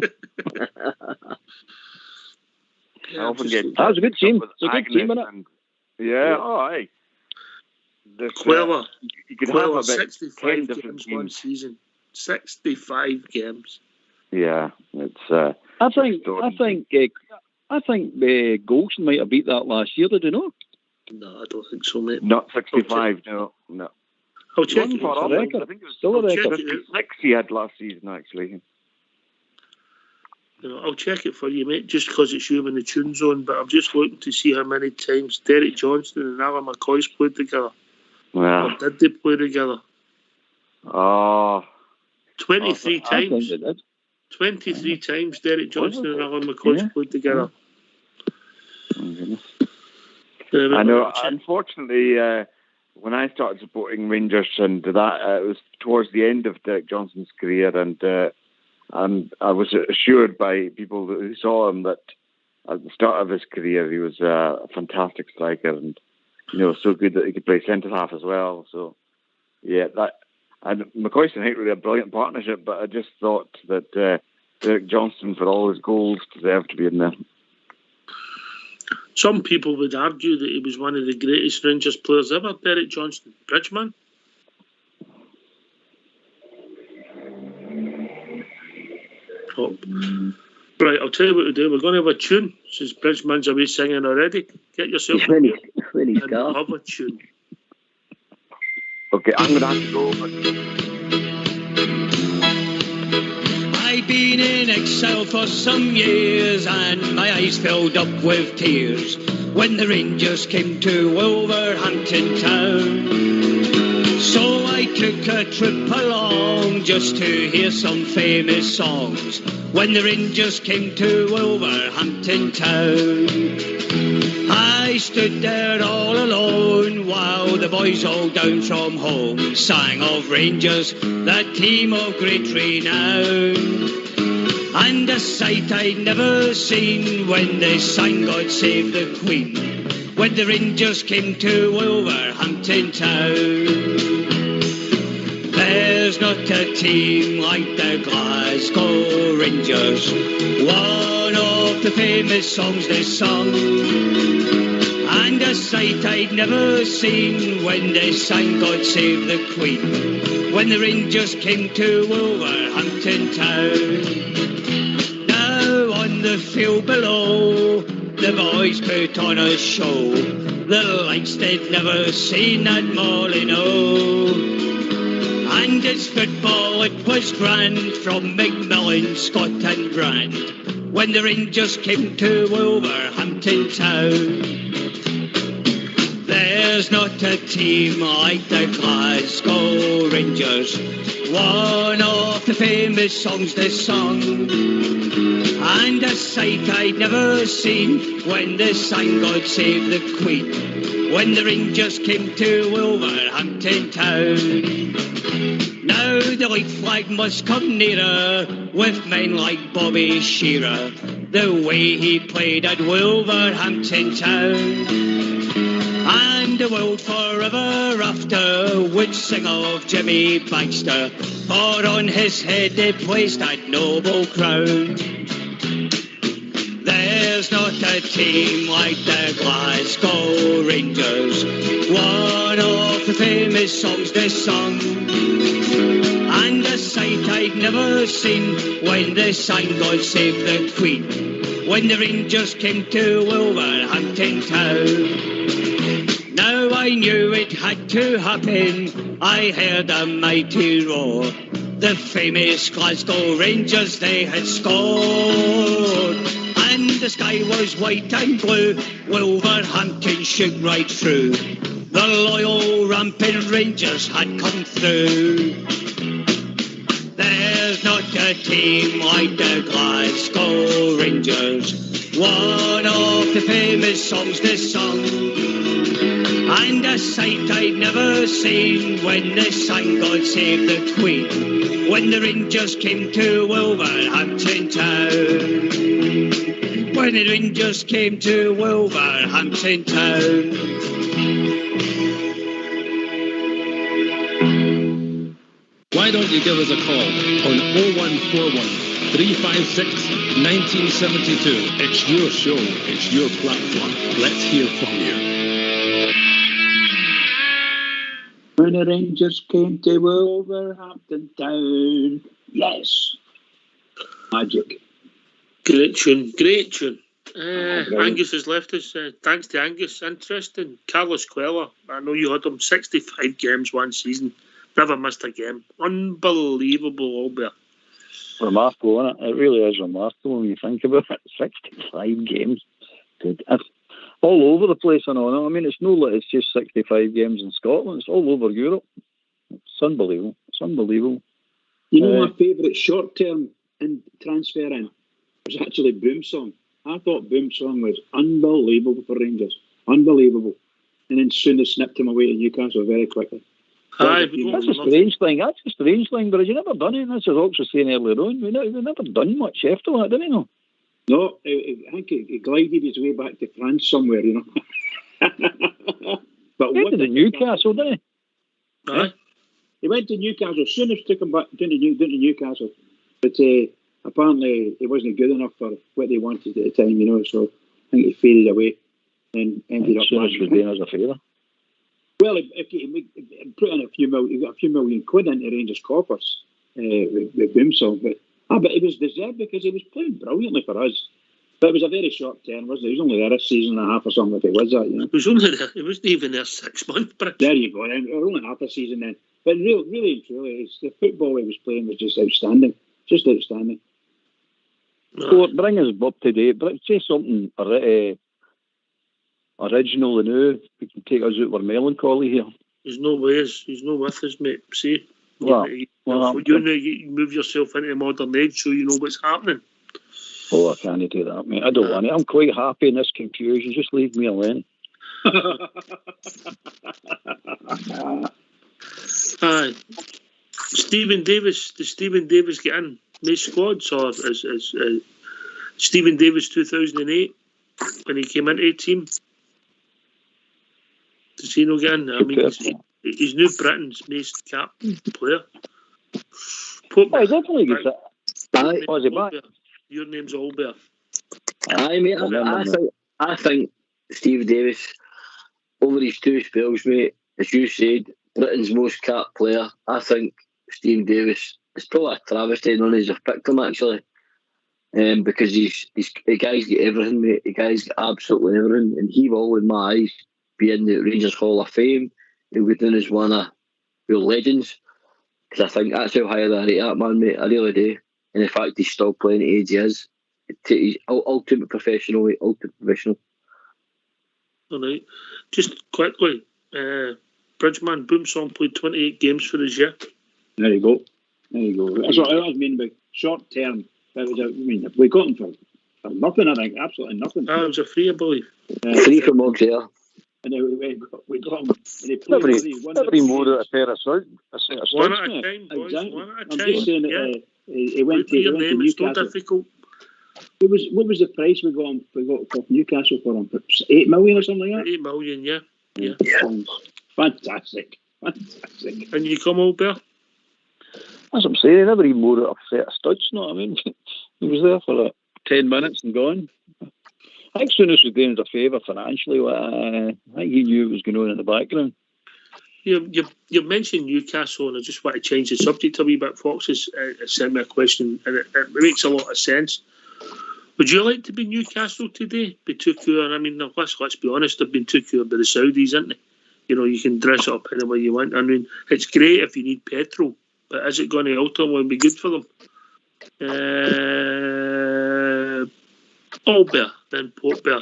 I often get That's a good team. It's a good team, isn't it? Yeah, all right. Quella, you could have about 65 10 games one season. 65 games. Yeah, it's. I think Golson might have beat that last year. Did you know? No, I don't think so, mate. Not 65. No. I'll check it. I think it was still a record. 56 he had last season, actually. I'll check it for you, mate, just because it's you in the tune zone. But I'm just looking to see how many times Derek Johnston and Alan McCoist played together. Wow. Or did they play together? Oh. 23 I think times. they did. 23 times Derek Johnston and Alan McCoist played together. I know. Unfortunately, when I started supporting Rangers, and that it was towards the end of Derek Johnston's career, and I was assured by people who saw him that at the start of his career he was a fantastic striker, and so good that he could play centre half as well. So yeah, that and McCoist and Haitley were a brilliant partnership, but I just thought that Derek Johnston, for all his goals, deserved to be in there. Some people would argue that he was one of the greatest Rangers players ever, Derek Johnston. Bridgeman? Oh. Right, I'll tell you what to do. We're going to have a tune, since Bridgeman's away singing already. Get yourself when in he's and gone. have a tune. Okay, I'm going to have to go. I've been in exile for some years and my eyes filled up with tears when the Rangers came to Wolverhampton town. So I took a trip along just to hear some famous songs when the Rangers came to Wolverhampton town. I stood there all alone while the boys all down from home sang of Rangers, that team of great renown. And a sight I'd never seen when they sang God Save the Queen, when the Rangers came to Wolverhampton town. There's not a team like the Glasgow Rangers, one of the famous songs they sung. And a sight I'd never seen when they sang God Save the Queen, when the Rangers came to Wolverhampton town. Now on the field below, the boys put on a show, the likes they'd never seen at Molyneux. And it's football, it was grand, from Macmillan, Scott and Brand, when the Rangers came to Wolverhampton town. There's not a team like the Glasgow Rangers, one of the famous songs they sung, and a sight I'd never seen when they sang God Save the Queen, when the Rangers came to Wolverhampton town. Now the white flag must come nearer, with men like Bobby Shearer, the way he played at Wolverhampton town. And the world forever after would sing of Jimmy Baxter, for on his head they placed that noble crown. There's not a team like the Glasgow Rangers, one of the famous songs they sung, and a sight I'd never seen when they sang God Save the Queen, when the Rangers came to Wolverhampton town. Now I knew it had to happen, I heard a mighty roar, the famous Glasgow Rangers they had scored, and the sky was white and blue, Wolverhampton shook right through, the loyal rampant Rangers had come through. There's not a team like the Glasgow Rangers, one of the famous songs they sung, and a sight I'd never seen when they sang God Save the Queen, when the Rangers came to Wolverhampton town. When the Rangers came to Wolverhampton town. Why don't you give us a call on 0141 356 1972. It's your show, it's your platform. Let's hear from you. When the Rangers came to Wolverhampton town. Yes. Magic. Great tune, great tune. Angus has left us. Thanks to Angus. Interesting. Carlos Quella. I know you had him 65 games one season. Never missed a game. Unbelievable, Albert. Remarkable, isn't it? It really is remarkable when you think about it. 65 games. Good. All over the place and on. I mean, it's not like it's just 65 games in Scotland. It's all over Europe. It's unbelievable. It's unbelievable. You know, my favourite short-term transfer in was actually Boomsong. I thought Boomsong was unbelievable for Rangers. Unbelievable. And then soon they snipped him away to Newcastle very quickly. That's a strange thing. That's a strange thing. But has you never done it? That's as Ox was saying earlier on. We've never done much after that, didn't we? No. No, I think he glided his way back to France somewhere, you know. But he went to Newcastle, didn't he? Aye. He went to Newcastle. Soon as took him back down to Newcastle. But apparently he wasn't good enough for what they wanted at the time, you know. So I think he faded away and ended up back. Was doing us a favour. Well, he put in he got a few million quid into Rangers coffers with Boomsong, but it was deserved because he was playing brilliantly for us. But it was a very short term, wasn't it? He was only there a season and a half or something if it was that, you know. He was only there, he wasn't even there 6 months. But there you go, then. Only half a season then. But really and truly, the football he was playing was just outstanding. Just outstanding. So bring us up to date, but say something original and new. We can take us out of our melancholy here. He's no with us, mate. See? You move yourself into the modern age so you know what's happening. Oh, I can't do that, mate. I don't want it. I'm quite happy in this confusion. Just leave me alone. Stephen Davis. Does Stephen Davis get in these squads, or is Stephen Davis 2008 when he came into the team? Does he not get in? I mean, he's New Britain's most capped player. I definitely get that. Was he back? Your name's Albert. Aye, mate. I think Steve Davis, over his two spells, mate, as you said, Britain's most capped player. I think Steve Davis, it's probably a travesty none of us have picked him, actually. Because the guy's got everything, mate. The guy's got absolutely everything. And he will, in my eyes, be in the Rangers Hall of Fame. He'll be known as one of the legends. Because I think that's how high I rate that man, mate. I really do. And the fact he's still playing at the age he is, he's ultimate professional, mate. Ultimate professional. All right. Just quickly, Bridgeman Boomsong played 28 games for us, yeah? There you go. That's what I mean by short term. We got him for nothing, I think. Absolutely nothing. It was a free, I believe. Free from Mugs, yeah. And we got him. And he played Every more out a pair of studs. One at a time, boys. Exactly. One at a I'm time. just saying that he went to Name, it's not Newcastle. difficult. What was the price we got off Newcastle for him? 8 million or something like that? 8 million, yeah. Fantastic. And you come out there? That's what I'm saying. Never even more out a set of studs, you know what I mean? He was there for 10 minutes and gone. I think Souness was doing us a favour financially. I think he knew what was going on in the background. You mentioned Newcastle, and I just want to change the subject a wee bit. Fox has sent me a question, and it makes a lot of sense. Would you like to be Newcastle today? Be took over? I mean, let's be honest, they've been took over by the Saudis, isn't they? You know, you can dress it up any way you want. I mean, it's great if you need petrol, but is it going to ultimately be good for them? Allbear, then Port Bear.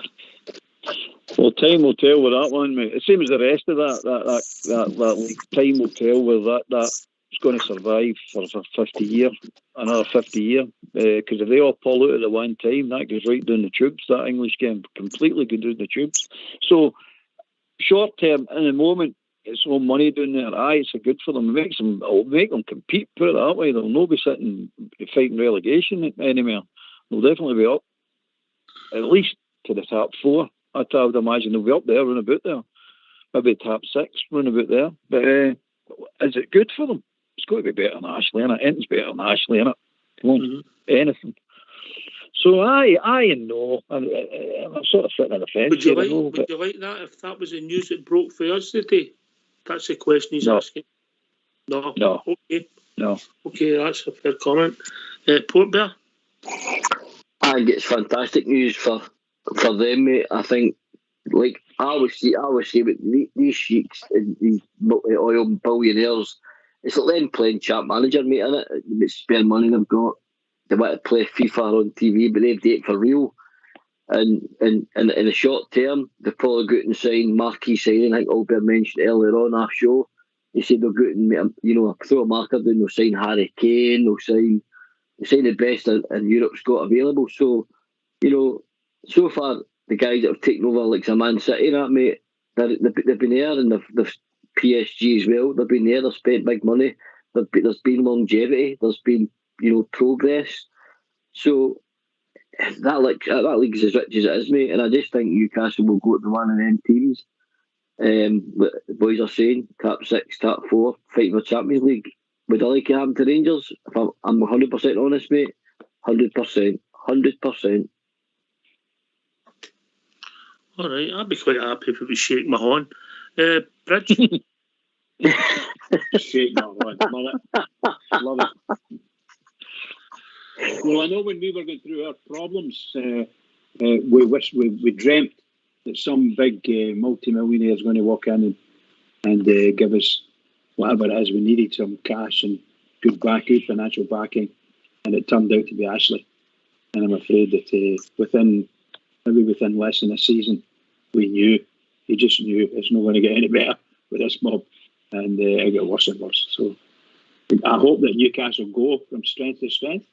Well, time will tell with that one, mate. The same as the rest of that league. Time will tell whether that's going to survive for 50 years, another 50 years. Because if they all pull out at the one time, that goes right down the tubes. That English game completely goes down the tubes. So, short term, in the moment, it's all money down there. It's good for them. It'll make them compete. Put it that way. They'll not be sitting fighting relegation anymore. They'll definitely be up, at least to the top 4. I would imagine they'll be up there, run about there. Maybe top 6, run about there. But is it good for them? It's got to be better than Ashley, innit? Anything's better than Ashley, innit? Come on, anything. So I know. I'm sort of sitting on the fence. Would you like that if that was the news that broke for us today? That's the question he's asking. No. Okay. No. Okay, that's a fair comment. Port Bear? I think it's fantastic news for them, mate. I think, like I always say, with these sheiks and these oil billionaires, it's like them playing champ manager, mate, innit? It's spare money they've got. They want to play FIFA on TV, but they've done it for real. And in the short term, they'll probably go out and sign marquee signing. I think Albert mentioned earlier on our show. He said they'll go out and throw a marker down. They'll sign Harry Kane. They'll sign the best in Europe's got available. So, so far the guys that have taken over, like Man City, that mate, they've been there, and they've PSG as well. They've been there. They've spent big money. There's been longevity. There's been progress. So that league's as rich as it is, mate. And I just think Newcastle will go to be one of them teams. What the boys are saying, top 6, top 4, fighting for Champions League. Would I like to have them to Rangers? If I'm 100% honest, mate. 100%. All right, I'd be quite happy if it was Sheikh Mahon. Bridge? Sheikh Mahon. Love it. Well, I know when we were going through our problems, we dreamt that some big multi-millionaire is going to walk in and give us whatever it is we needed, some cash and good backing, financial backing, and it turned out to be Ashley. And I'm afraid that within less than a season, he just knew it's not going to get any better with this mob, and it got worse and worse. So I hope that Newcastle go from strength to strength.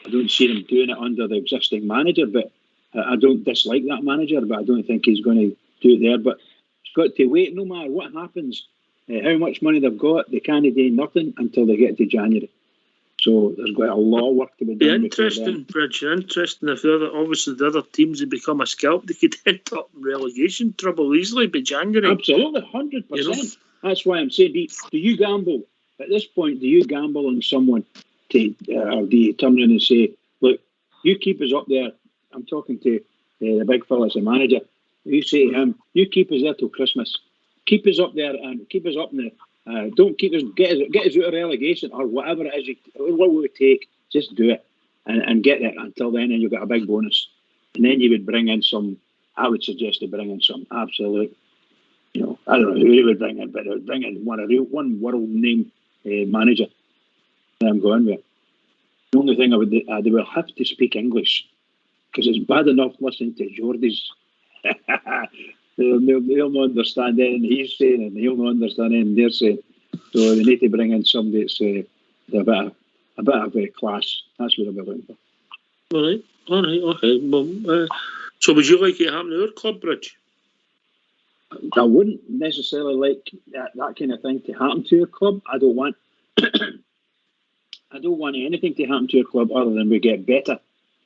I don't see them doing it under the existing manager, but I don't dislike that manager, but I don't think he's going to do it there. But it's got to wait, no matter what happens, how much money they've got, they can't do nothing until they get to January. So there's got a lot of work to be done. Interesting, Bridge. Interesting. If the other teams had become a scalp, they could end up in relegation trouble easily by January. Absolutely, 100%. That's why I'm saying, do you gamble at this point? Do you gamble on someone or do you turn around and say, look, you keep us up there? I'm talking to the big fella as a manager. You say to him, you keep us there till Christmas. Keep us up there and keep us up in the. Don't keep us. Get us out of relegation or whatever it is. What will it take? Just do it and get there until then, and you'll get a big bonus. And then you would bring in some. I would suggest to bring in some absolute. I don't know who you would bring in, but I would bring in one world name manager. I'm going with. The only thing they will have to speak English, because it's bad enough listening to Geordie's They'll not understand anything he's saying, and he'll not understand anything they're saying. So they need to bring in somebody that's a bit of class. That's what they'll be looking for. All right, okay. Well, so would you like it to happen to our club, Bridge? I wouldn't necessarily like that kind of thing to happen to your club. I don't want anything to happen to your club other than we get better.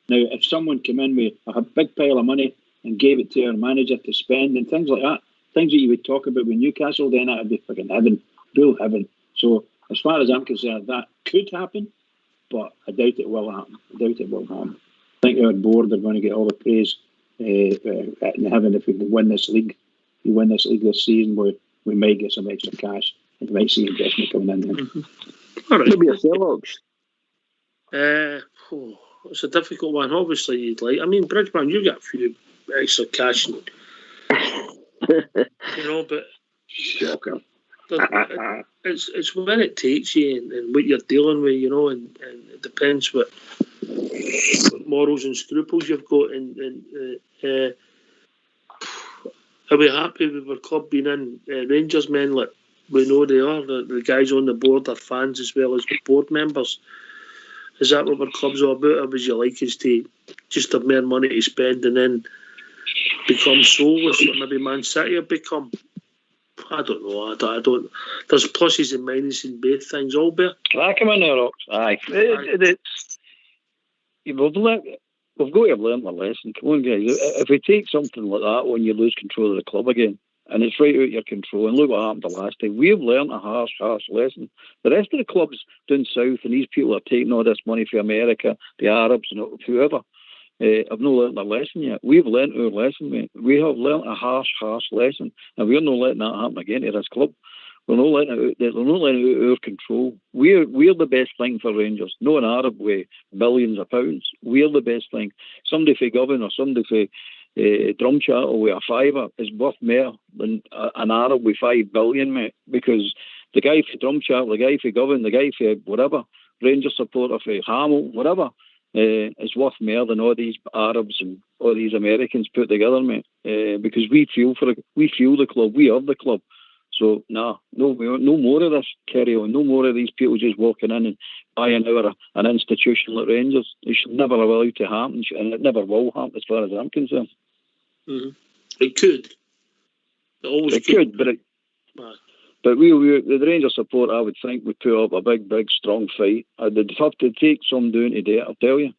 Now, if someone came in with a big pile of money and gave it to our manager to spend and things like that, things that you would talk about with Newcastle, then that would be fucking heaven, real heaven. So, as far as I'm concerned, that could happen, but I doubt it will happen. I think our board are going to get all the praise in heaven if we win this league. If we win this league this season, we might get some extra cash and we might see investment coming in there. Mm-hmm. All right. Maybe a sell-ups. It's a difficult one. Obviously, you'd like. I mean, Bridgeman, you've got a few extra cash, but shocker. It's when it takes you and what you're dealing with, and it depends what morals and scruples you've got. And are we happy with our club being in Rangers men? Like we know they are. The guys on the board are fans as well as board members. Is that what our club's all about, or would you like us to just have more money to spend and then become soulless, like maybe Man City have become? I don't know. I don't. There's pluses and minuses in both things. Albert. Come on there, Rocks. Aye. We've got to have learned our lesson. Come on, guys. If we take something like that when you lose control of the club again, and it's right out of your control, and look what happened the last time. We've learned a harsh lesson. The rest of the clubs down south, and these people are taking all this money from America, the Arabs, and whoever, have not learned their lesson yet. We've learned our lesson, mate. We have learned a harsh lesson, and we're not letting that happen again to this club. We're not letting it out. We're not letting it out of our control. We're the best thing for Rangers. No an Arab with billions of pounds. We're the best thing. Somebody for Govan or somebody for Drumchattle with a fiver is worth more than an Arab with 5 billion, mate. Because the guy for Drumchattle, the guy for Govan, the guy for whatever, Rangers supporter for Hamill, whatever, is worth more than all these Arabs and all these Americans put together, mate. Because we fuel the club. We are the club. So no more of this carry on. No more of these people just walking in and buying out an institution like Rangers. It should never allow it to happen, and it never will happen as far as I'm concerned. Mm-hmm. It could. It could, but the Rangers support, I would think, would put up a big, strong fight. They'd have to take some doing to do it, I'll tell you,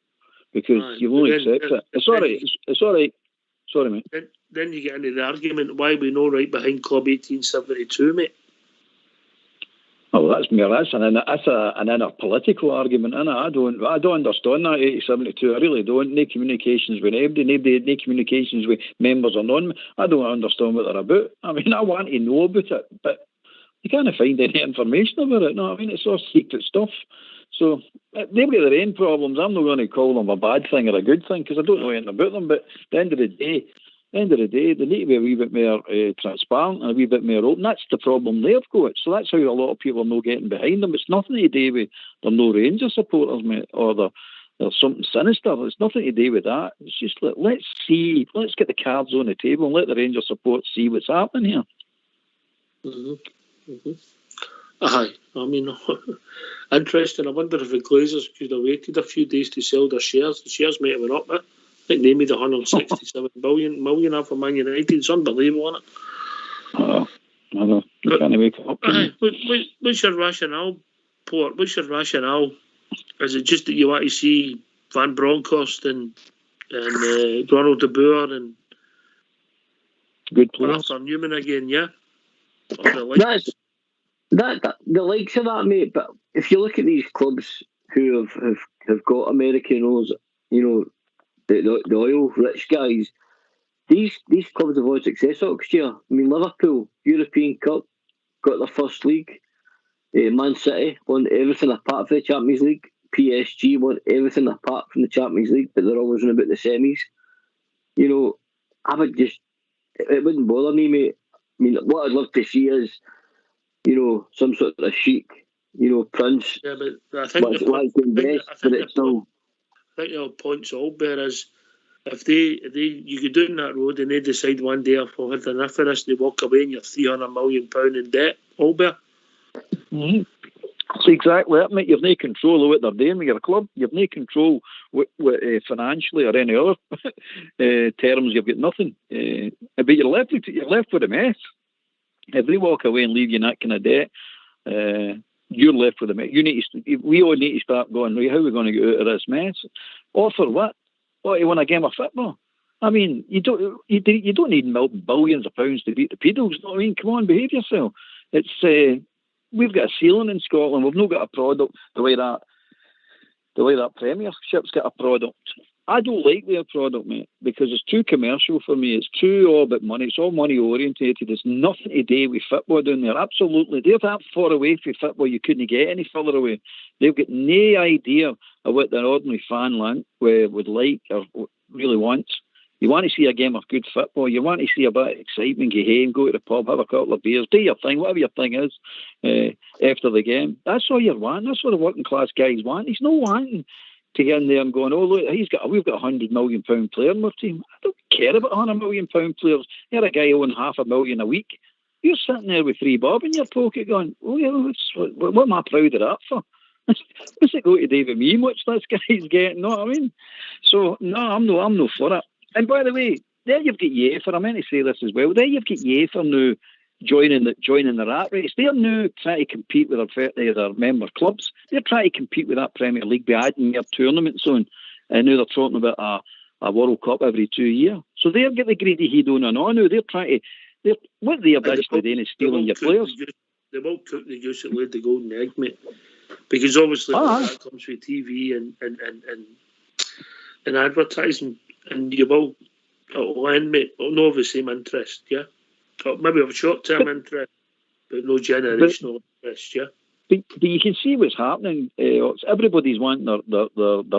because you won't accept it. It's all right. It's all right. Sorry, mate. Then you get into the argument why we know right behind Club 1872, mate. Oh, that's an inner political argument, innit? I don't understand that 1872. I really don't. No communications with anybody had no communications with members or none. I don't understand what they're about. I mean, I want to know about it, but you can't find any information about it. No, I mean, it's all secret stuff. So they've got their own problems. I'm not going to call them a bad thing or a good thing because I don't know anything about them. But at the end of the day, they need to be a wee bit more transparent and a wee bit more open. That's the problem they've got. So that's how a lot of people are not getting behind them. It's nothing to do with they're no Rangers supporters, mate, or they're something sinister. It's nothing to do with that. It's just like, let's get the cards on the table and let the Rangers support see what's happening here. Mm-hmm. Mm-hmm. Aye, I mean, interesting. I wonder if the Glazers could have waited a few days to sell their shares. The shares might have went up, I think they made 167 million off of Man United. It's unbelievable, isn't it? You can't make it up. What's your rationale, Port? What's your rationale? Is it just that you want to see Van Bronckhorst and Ronald de Boer and good players. Arthur Newman again, yeah? The likes of that, mate. But if you look at these clubs who have got Americanos, the oil rich guys, these clubs have had success next year. I mean, Liverpool, European Cup, got their first league. Man City won everything apart from the Champions League. PSG won everything apart from the Champions League, but they're always in about the semis. It wouldn't bother me, mate. I mean, what I'd love to see is, some sort of chic, prince. Yeah, but I think the point, I think your point's all better is If you go down that road and they decide one day, I've had enough of this, they walk away and you're £300 million in debt, Albert. Mm-hmm. That's exactly it, mate. You've no control of what they're doing with your club. You've no control what financially or any other terms. You've got nothing. But you're left with a mess. If they walk away and leave you in that kind of debt, you're left with a mess. We all need to start going, right, how are we going to get out of this mess? Or for what? What, you want a game of football? I mean, you don't need billions of pounds to beat the pedals. You know what I mean? Come on, behave yourself. It's we've got a ceiling in Scotland. We've not got a product the way that Premiership's got a product. I don't like their product, mate, because it's too commercial for me. It's too all about money. It's all money orientated. There's nothing to do with football down there. Absolutely. They're that far away from football you couldn't get any further away. They've got no idea of what their ordinary fan would like or really wants. You want to see a game of good football. You want to see a bit of excitement. Go home, go to the pub, have a couple of beers, do your thing, whatever your thing is, after the game. That's all you want. That's what the working class guys want. He's not wanting to get in there and going, oh look, we've got £100 million player in our team. I don't care about £100 million players. You're a guy owing $500,000 a week. You're sitting there with £3 in your pocket going, oh yeah, what am I proud of that for? What's it going to do with me? Much this guy's getting, know what I mean? So no, I'm no for it. And by the way, there you've got UEFA. I meant to say this as well. There you've got UEFA now joining the rat race. They're now trying to compete with their member clubs. They're trying to compete with that Premier League by adding their tournaments on. And now they're talking about a World Cup every 2 years. So they've got the greedy head on and on now. They're trying to. What they're basically doing is stealing your players. They will cook the goose that laid the golden egg, mate. Because obviously that comes with TV and advertising. And you will, it'll end, mate. It'll not have the same interest, yeah? Maybe have short-term interest, but no generational interest, yeah? But you can see what's happening. Everybody's wanting their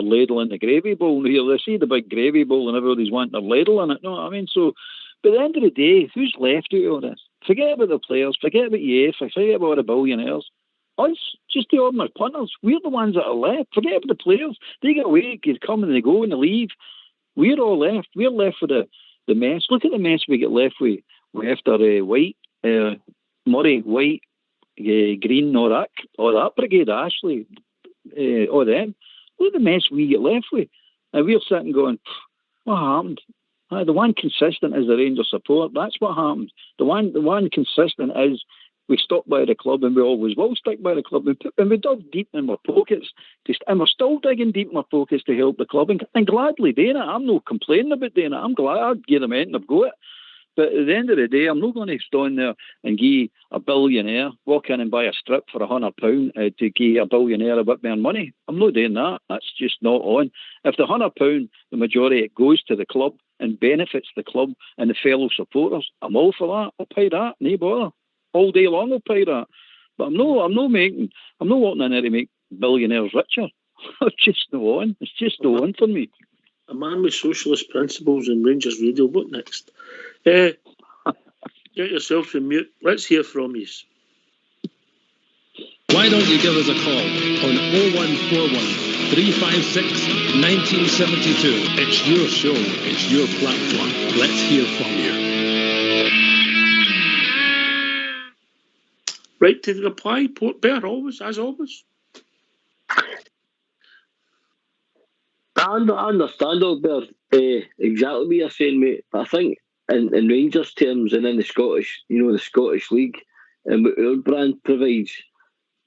ladle in the gravy bowl here. They see the big gravy bowl and everybody's wanting their ladle in it. You know what I mean? So, but at the end of the day, who's left out of all this? Forget about the players. Forget about UEFA. Forget about the billionaires. Us, just the ordinary punters. We're the ones that are left. Forget about the players. They get away, they come and they go and they leave. We're all left. We're left with the mess. Look at the mess we get left with after White, Murray, White, Green, all that brigade, Ashley, all them. Look at the mess we get left with. And we're sitting going, what happened? The one consistent is the Rangers support. That's what happened. The one consistent is we stuck by the club and we always will stick by the club. And we dug deep in our pockets, and we're still digging deep in our pockets to help the club and gladly doing it. I'm not complaining about doing it. I'm glad I'd give them anything I've got. But at the end of the day, I'm not going to stand there and give a billionaire, walk in and buy a strip for £100 to give a billionaire a bit more money. I'm not doing that. That's just not on. If the £100, the majority it goes to the club and benefits the club and the fellow supporters, I'm all for that. I'll pay that, no bother. All day long I'll pay that. But I'm not wanting in there to make billionaires richer. It's just no on. It's just no on for me. A man with socialist principles in Rangers Radio. What next? Get yourself from mute. Let's hear from you. Why don't you give us a call on 0141 356 1972. It's your show. It's your platform. Let's hear from you. Right to the reply, Port Bear, as always. I understand, Albert, exactly what you're saying, mate. But I think in Rangers terms and in the Scottish League and what our brand provides,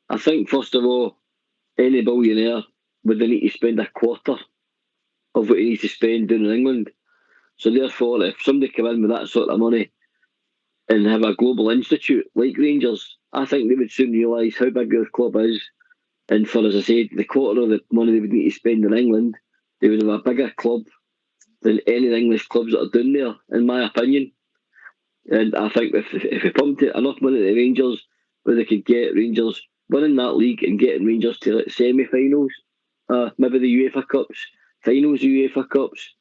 I think first of all, any billionaire would need to spend a quarter of what he needs to spend down in England. So therefore, if somebody come in with that sort of money and have a global institute like Rangers, I think they would soon realise how big their club is. And for, as I said, the quarter of the money they would need to spend in England, they would have a bigger club than any of the English clubs that are down there, in my opinion. And I think if we pumped enough money to Rangers, where they could get Rangers winning that league and getting Rangers to like semi-finals, maybe the UEFA Cups, finals of UEFA Cups,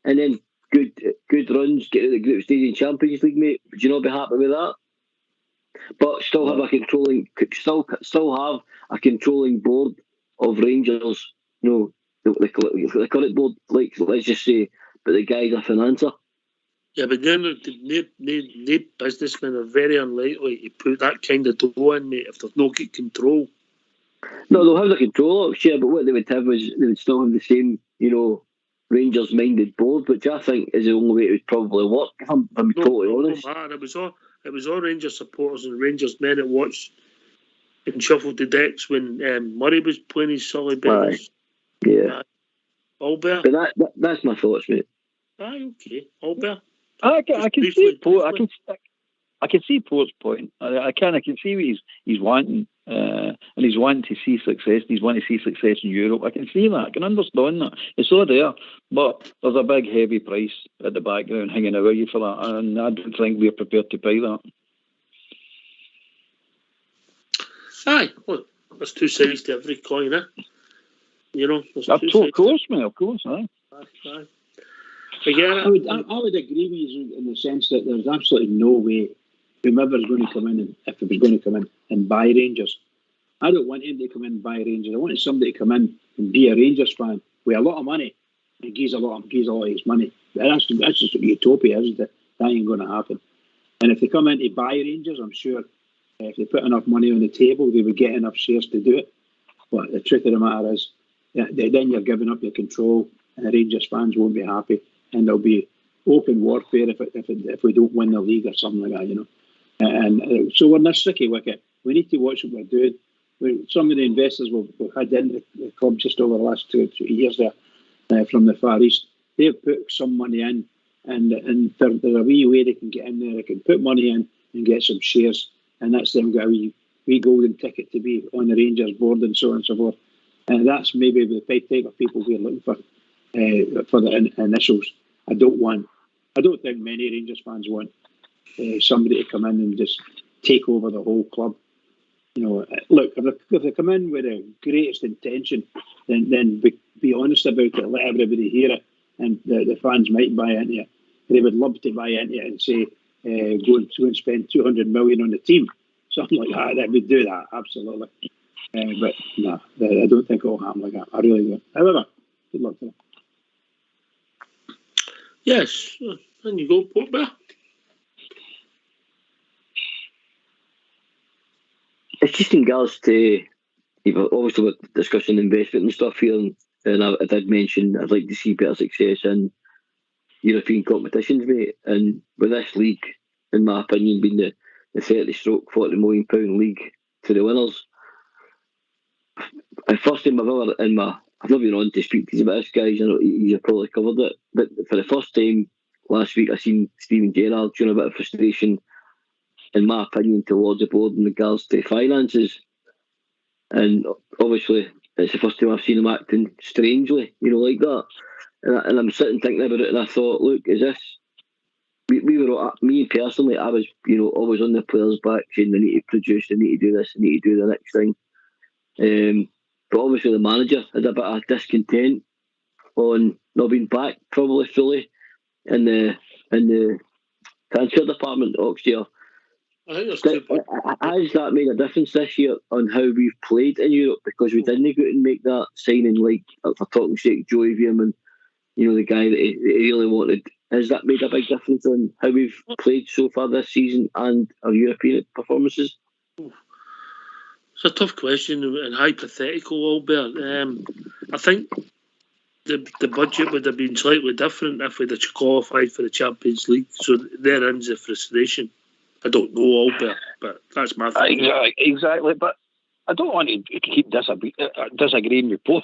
and then good runs, get to the group stage in Champions League, mate. Would you not be happy with that? But still have a controlling board of Rangers. You know, the current board, like let's just say but the guy's a financer. Yeah, but then the businessmen are very unlikely to put that kind of dough in, mate, if they've not got control. No, they'll have the control, sure, but what they would have was they would still have the same, Rangers-minded board, which I think is the only way it would probably work, if I'm totally honest. It was all Rangers supporters and Rangers men that watched and shuffled the decks when Murray was playing his silly business. Yeah. Albert? But that's my thoughts, mate. Aye, okay. Albert? I can see Port's point. I can see what he's wanting, and he's wanting to see success. He's wanting to see success in Europe. I can see that. I can understand that. It's all there, but there's a big heavy price at the background hanging over you for that, and I don't think we're prepared to pay that. Aye, well, there's two sides to every coin, eh? There's two sides. Of course, mate. Of course, aye. Aye. I would agree with you in the sense that there's absolutely no way whomever's going to come in, and if it was going to come in and buy Rangers, I don't want him to come in and buy Rangers. I wanted somebody to come in and be a Rangers fan with a lot of money and gives a lot of his money. That's just utopia, isn't it? That ain't going to happen. And if they come in to buy Rangers, I'm sure if they put enough money on the table, they would get enough shares to do it. But the truth of the matter is, then you're giving up your control, and the Rangers fans won't be happy. And there'll be open warfare if we don't win the league or something like that, And so we're in a sticky wicket. We need to watch what we're doing. Some of the investors we've had in the club just over the last 2 years there from the Far East, they've put some money in, and there's a wee way they can get in there. They can put money in and get some shares, and that's them got a wee golden ticket to be on the Rangers board and so on and so forth. And that's maybe the type of people we're looking for the initials. I don't think many Rangers fans want somebody to come in and just take over the whole club. Look, if they come in with the greatest intention, then be honest about it, let everybody hear it, and the fans might buy into it. They would love to buy into it and say, go and spend 200 million on the team, something like that. They would do that, absolutely. But no, I don't think it will happen like that. I really don't. However, good luck to them. Yes, and you go, Port Bear. It's just in regards to, obviously we're discussing investment and stuff here, and I did mention I'd like to see better success in European competitions, mate. And with this league, in my opinion, being the 30-40 million pound league to the winners, first time I've not been on to speak to you about this, guys. I know you've probably covered it, but for the first time last week, I seen Steven Gerrard showing a bit of frustration, in my opinion, towards the board in regards to finances. And obviously, it's the first time I've seen him acting strangely, like that. And I'm sitting thinking about it, and I thought, look, is this? Me personally, I was, always on the players' back saying they need to produce, they need to do this, they need to do the next thing. But obviously, the manager had a bit of discontent on not being back probably fully in the transfer department next year. I think there's 2 points. Has that made a difference this year on how we've played in Europe? Because we didn't go and make that signing, like for talking sake, Joey Veerman, the guy that he really wanted. Has that made a big difference on how we've played so far this season and our European performances? It's a tough question and hypothetical, Albert. I think the budget would have been slightly different if we'd have qualified for the Champions League. So there ends the frustration. I don't know, Albert, but that's my thing. Exactly, but I don't want to keep disagreeing with Paul.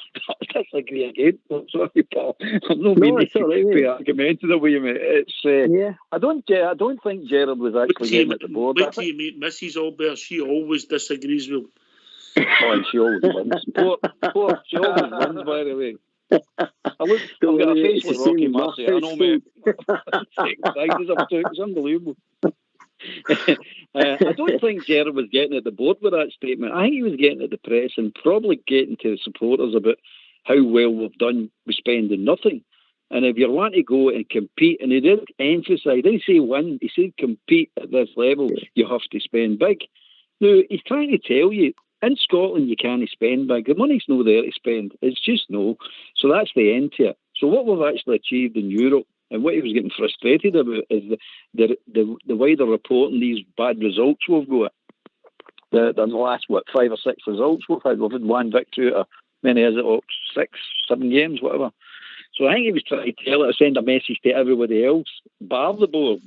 Disagree again. Sorry, Paul. I'm not meaning to be argumentative with you, mate. It's I don't think Gerrard was actually getting at the board. Wait till you meet Mrs. Albert. She always disagrees with him. Oh, and she always wins. She always wins, by the way. I've got a face like Rocky Marciano, mate. It's unbelievable. I don't think Gerrard was getting at the board with that statement. I think he was getting at the press and probably getting to the supporters about how well we've done with spending nothing. And if you're wanting to go and compete, and he did emphasise, he didn't say win, he said compete at this level, you have to spend big. Now, he's trying to tell you, in Scotland you can't spend big. The money's no there to spend. It's just no. So that's the end to it. So what we've actually achieved in Europe, and what he was getting frustrated about, is the way they're reporting these bad results we've got. The last, 5 or 6 results we've had. We've had one victory out of, many is it, 6, 7 games, whatever. So I think he was trying to send a message to everybody else, bar the board,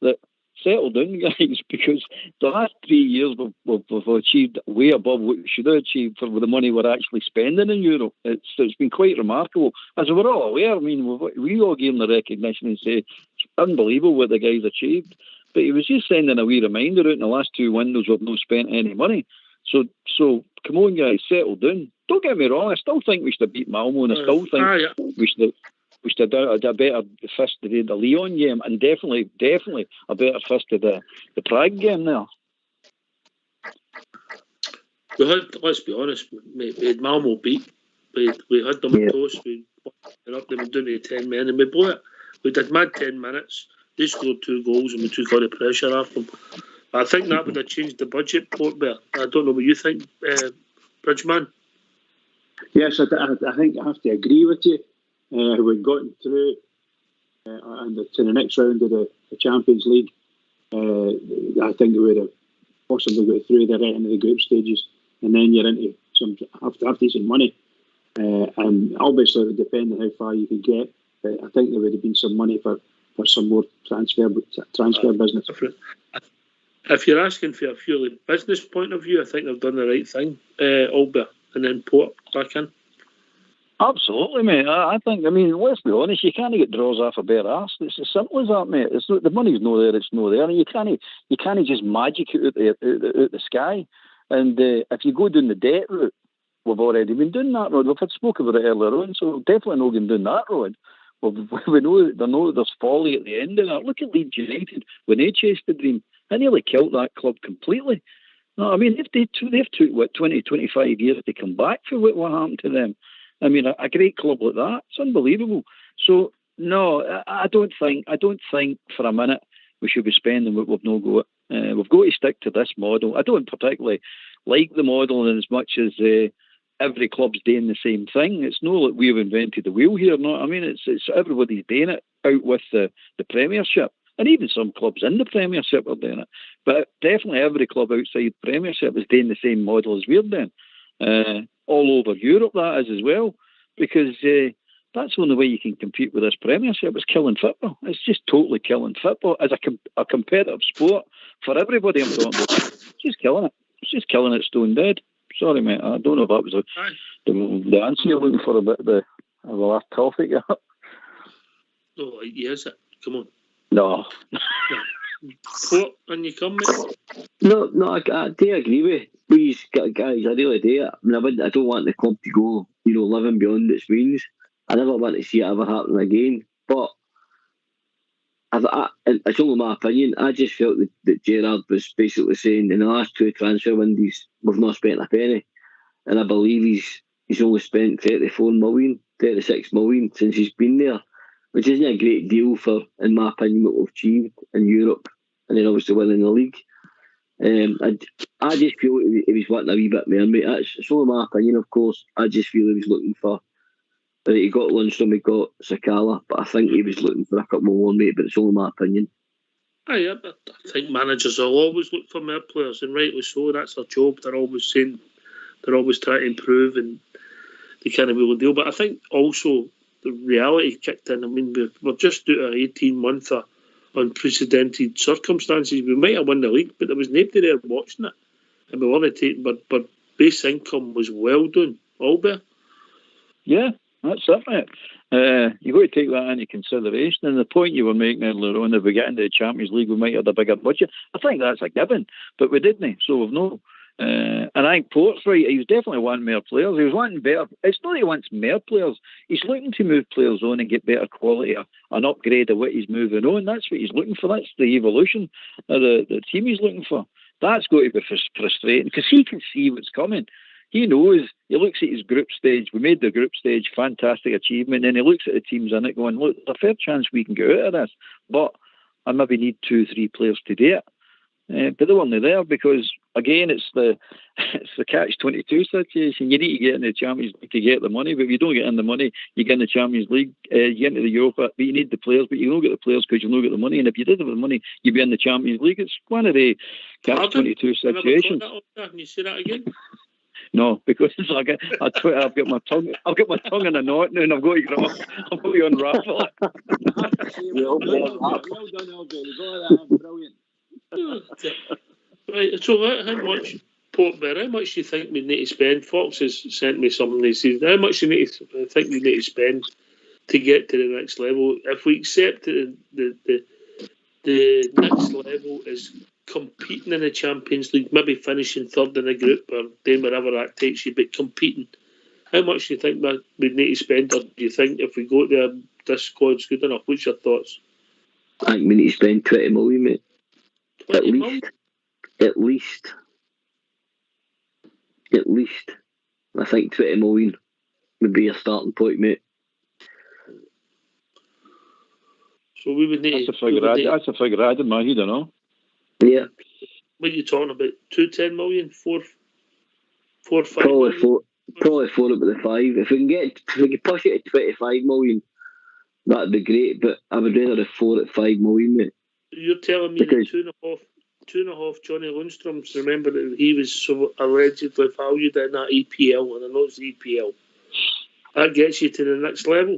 that settle down, guys, because the last 3 years we've achieved way above what we should have achieved for the money we're actually spending in Europe. It's been quite remarkable. As we're all aware, I mean, we all give him the recognition and say it's unbelievable what the guy's achieved. But he was just sending a wee reminder out in the last 2 windows we've not spent any money. So come on, guys, settle down. Don't get me wrong, I still think we should have beat Malmo, and I still think we should have a better fist to the Lyon game, and definitely a better fist to the Prague game there. We had, let's be honest, we had Malmo beat. We had them at toast. We went up, they were down to 10 men, and we blew it. We did mad 10 minutes. They scored 2 goals, and we took all the pressure off them. I think that would have changed the budget, Port Bear. I don't know what you think, Bridgeman. Yes, I think I have to agree with you. We'd gotten through and to the next round of the Champions League. I think we would have possibly got through the right into the group stages, and then you're into some have decent money. And obviously, it would depend on how far you could get. But I think there would have been some money for some more transfer business. If you're asking for a purely business point of view, I think they've done the right thing, Albert, and then Port back in. Absolutely, mate. I think, I mean, let's be honest, you can't get draws off a bare arse. It's as simple as that, mate. The money's no there, it's no there. And you can't just magic it out the sky. And if you go down the debt route, we've already been doing that road. We've had spoke about it earlier on, so definitely not going down that road. We know that there's folly at the end of that. Look at Leeds United when they chased the dream. They nearly killed that club completely. No, I mean, they've took 20, 25 years to come back for what happened to them. I mean, a great club like that, it's unbelievable. So no, I don't think for a minute we should be spending what we've not got. We've got to stick to this model. I don't particularly like the model in as much as every club's doing the same thing. It's not like we've invented the wheel here. No, I mean, it's everybody's doing it out with the Premiership. And even some clubs in the Premiership are doing it. But definitely every club outside the Premiership is doing the same model as we're doing. All over Europe, that is as well. Because that's the only way you can compete with this Premiership. It's killing football. It's just totally killing football as a competitive sport for everybody. I'm talking about. It's just killing it. It's just killing it stone dead. Sorry, mate. I don't know if that was the answer you're looking for about the last topic. Oh, yes, come on. No. What? And you come, mate? No, I do agree with please, guys. I really do. I mean, I don't want the club to go, living beyond its means. I never want to see it ever happen again. But it's only my opinion. I just felt that Gerrard was basically saying in the last 2 transfer windows we've not spent a penny, and I believe he's only spent 36 million since he's been there, which isn't a great deal for, in my opinion, what we've achieved in Europe, and then obviously winning the league. I just feel he was wanting a wee bit more, mate. It's only my opinion, of course. I just feel he was looking for. But he got Lundstrom, he got Sakala, but I think he was looking for a couple more, mate. But it's only my opinion. I think managers will always look for more players, and rightly so. That's their job. They're always saying, they're always trying to improve, and they can't be able to deal. But I think also the reality kicked in. I mean, we're just out of 18-month of unprecedented circumstances. We might have won the league, but there was nobody there watching it, and we weren't taking. But base income was well done, Albert. Yeah, that's it, mate. You've got to take that into consideration. And the point you were making earlier on, if we get into the Champions League, we might have a bigger budget. I think that's a given, but we didn't, so we've no. And I think Port's right. He was definitely wanting more players. He was wanting better. It's not that he wants more players. He's looking to move players on and get better quality, an upgrade of what he's moving on. That's what he's looking for. That's the evolution of the team he's looking for. That's got to be frustrating because he can see what's coming. He knows. He looks at his group stage. We made the group stage, fantastic achievement. And he looks at the teams in it going, look, there's a fair chance we can get out of this. But I maybe need 2-3 players to do it. But they weren't there because again, it's the catch-22 situation. You need to get in the Champions League to get the money, but if you don't get in the money, you get in the Champions League, you get into the Europa, but you need the players, but you don't get the players because you don't get the money. And if you did have the money, you'd be in the Champions League. It's one of the catch-22 situations. Can you say that again? No, because I've got my tongue in a knot now, and I've got to unravel it. Well done, Albert. You got that. Brilliant. Right, so how much, Portbear, how much do you think we need to spend? Fox has sent me something. He says, how much do you think we need to spend to get to the next level? If we accept that the next level is competing in the Champions League, maybe finishing third in a group or doing whatever that takes you, but competing, how much do you think we need to spend? Or do you think if we go there, this squad's good enough? What's your thoughts? I think we need to spend 20 million, mate. 20 million? At least. I think 20 million would be a starting point, mate. So we would need... That's a figure I did in my head, I know. Yeah. What are you talking about? 210 million? 4 or 5 probably million? Probably 4 up with the 5. If we could push it to 25 million, that'd be great, but I would rather have 4 at 5 million, mate. You're telling me that 2.5 Johnny Lundstrom's, remember that he was so allegedly valued in that EPL, and I know it's EPL. That gets you to the next level.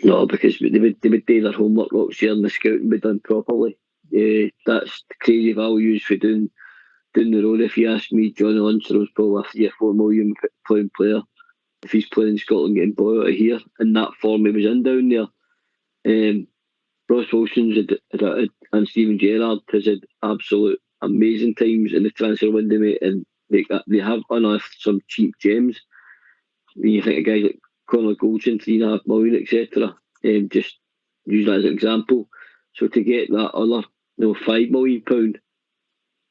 No, because they would do their homework last year and the scouting be done properly. That's crazy values for doing the road. If you ask me, Johnny Lundstrom's probably a 3 or 4 million pound player. If he's playing in Scotland, getting bought out of here in that form he was in down there. Ross Wilson's and Steven Gerrard has had absolute amazing times in the transfer window, mate, and they have unearthed some cheap gems. When you think of guys like Conor Goldson, 3.5 million, etc., just use that as an example. So to get that other, £5 million,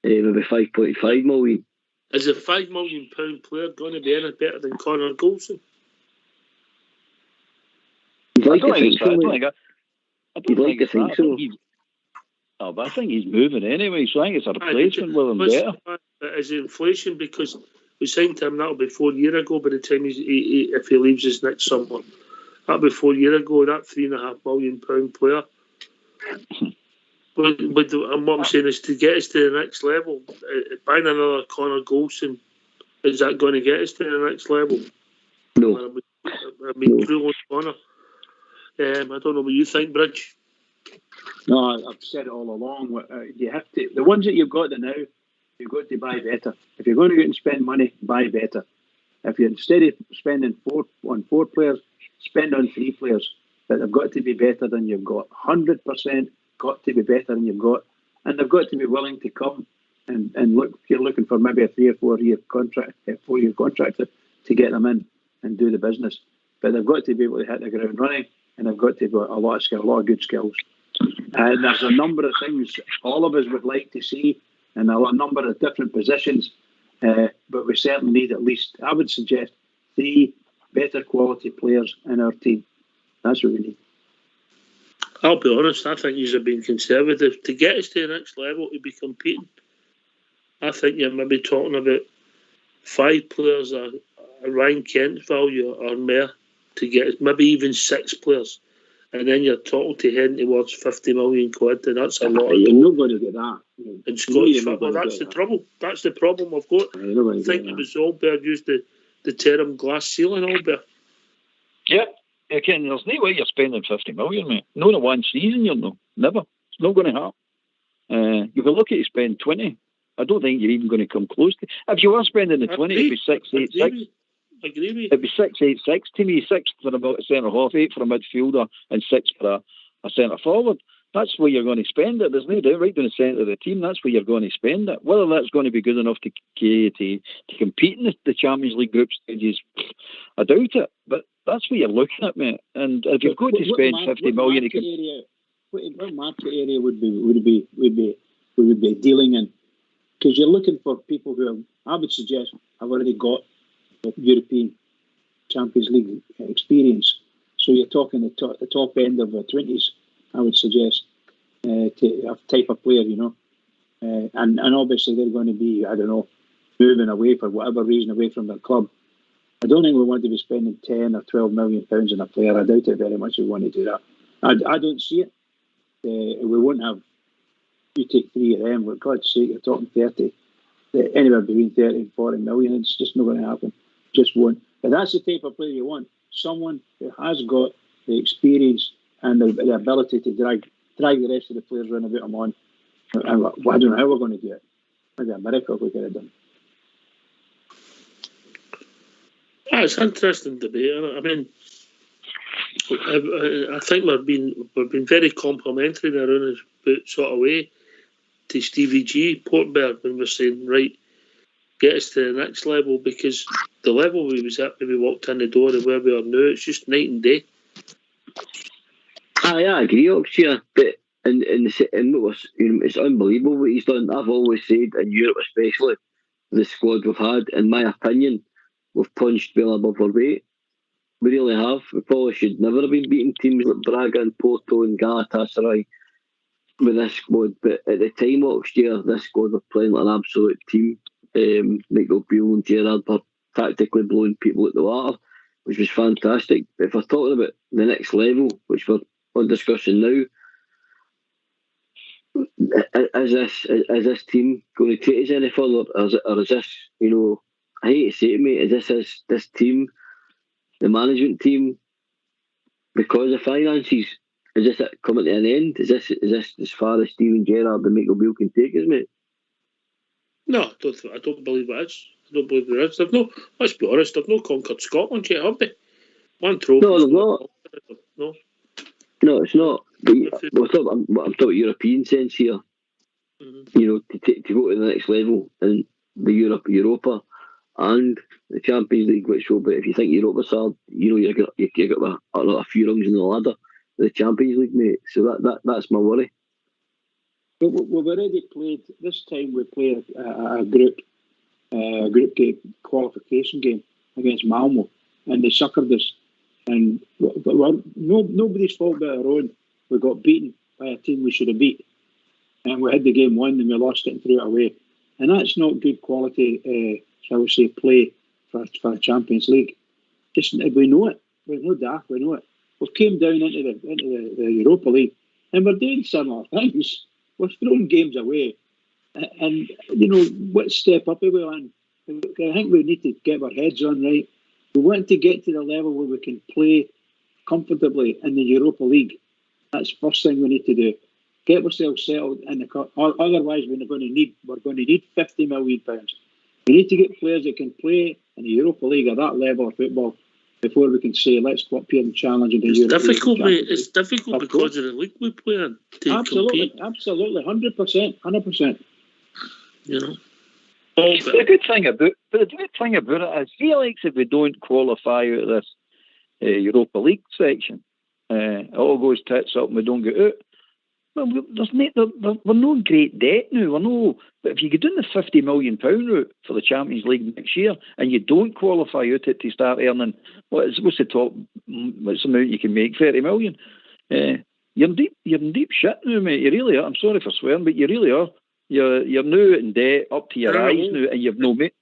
maybe 5.5 million. Is a £5 million player going to be any better than Conor Goldson? You'd like to think so, mate. But I think he's moving anyway, so I think it's a replacement with him better. Is it inflation? Because we signed him, that'll be 4 years ago by the time if he leaves us next summer. That'll be 4 years ago, that £3.5 million player. But what I'm saying is to get us to the next level, buying another Conor Goldson, is that going to get us to the next level? No. I mean, Cruel Conor. I don't know what you think, Bridge. No, I've said it all along. You have to, the ones that you've got now, you've got to buy better. If you're going to go out and spend money, buy better. If you're instead of spending 4 players, spend on 3 players. But they've got to be better than you've got. 100% got to be better than you've got, and they've got to be willing to come and look. If you're looking for maybe a 3 or 4 year contract, 4 year contract to get them in and do the business. But they've got to be able to hit the ground running. And they've got to have a lot of skill, a lot of good skills. And there's a number of things all of us would like to see in a number of different positions. But we certainly need at least, I would suggest, 3 better quality players in our team. That's what we need. I'll be honest, I think you're being conservative. To get us to the next level, to be competing, I think you're maybe talking about 5 players a Ryan Kent value or more. To get maybe even 6 players, and then you're talking to heading towards 50 million quid, and that's a lot. You're not going to get that in Scottish football. That's the trouble. That's the problem we've got. I think it was Albert used the term glass ceiling. Albert. Yep, Ken. There's no way you're spending 50 million, mate. Not in one season, you know. Never. It's not going to happen. If you look at to spend 20, I don't think you're even going to come close to. If you were spending the 20, it'd be 686. Agree with you. It'd be 686 to me, 6 for a centre half, 8 for a midfielder, and 6 for a centre forward. That's where you're going to spend it. There's no doubt, right down the centre of the team. That's where you're going to spend it. Whether that's going to be good enough to compete in the Champions League group stages, I doubt it. But that's what you're looking at, mate. And if you've got to spend 50 million, what market area would we be dealing in? Because you're looking for people who I would suggest have already got European Champions League experience. So you're talking the top end of the 20s, I would suggest, to a type of player, you know. and obviously they're going to be, I don't know, moving away for whatever reason away from their club. I don't think we want to be spending 10 or 12 million pounds on a player. I doubt it very much we want to do that. I don't see it. We won't have, you take 3 of them, for God's sake, you're talking 30, anywhere between 30 and 40 million. It's just not going to happen. Just won't. But that's the type of player you want. Someone who has got the experience and the ability to drag the rest of the players around a bit on. And I don't know how we're going to do it. Maybe a miracle if we get it done. Yeah, it's an interesting debate. I mean, I think we've been very complimentary in a roundabout sort of way to Stevie G Portberg when we're saying, right, get us to the next level, because the level we was at when we walked in the door and where we are now, it's just night and day. I agree, Oxia, but it's unbelievable what he's done. I've always said, in Europe especially, the squad we've had, in my opinion, we've punched well above our weight. We really have. We probably should never have been beating teams like Braga and Porto and Galatasaray with this squad. But at the time last year, this squad were playing like an absolute team. Michael Beale and Gerrard were tactically blowing people out the water, which was fantastic. But if we're talking about the next level, which we're on discussion now, is this team going to take us any further? Or is this, I hate to say it, mate, is this team, the management team, because of finances, is this it coming to an end? Is this as far as Steven Gerrard and Michael Beale can take us, mate? No, I don't believe it is. I don't believe there is. Let's be honest, they've not conquered Scotland yet, have they? One trophy. No, they've not. No, it's not. But I'm talking European sense here. Mm-hmm. To go to the next level in the Europa and the Champions League, which will be, if you think Europa's hard, you got a few rungs in the ladder. The Champions League, mate. So that's my worry. But we've already played this time. We played a group game qualification game against Malmo, and they suckered us. And nobody's fault but our own. We got beaten by a team we should have beat, and we had the game won, and we lost it and threw it away. And that's not good quality, shall we say, play for a Champions League. Just we know it. We know that. We know it. We came down into the Europa League, and we're doing similar things. We're throwing games away, and what step up are we on? I think we need to get our heads on right. We want to get to the level where we can play comfortably in the Europa League. That's the first thing we need to do. Get ourselves settled in the cup. Otherwise, we're going to need £50 million. We need to get players that can play in the Europa League at that level of football before we can say, let's go up here and challenge in the Europa League. It's difficult, mate. It's difficult because of the league we play in. Absolutely, 100%. The good thing about it is, he likes if we don't qualify out of this Europa League section. It all goes tits up and we don't get out. Well, we're no great debt now. But if you get down the £50 million route for the Champions League next year and you don't qualify out it to start earning, what's the amount you can make? 30 million. You're in deep shit now, mate. You really are. I'm sorry for swearing, but you really are. You're now in debt up to your eyes now, and you've no mate.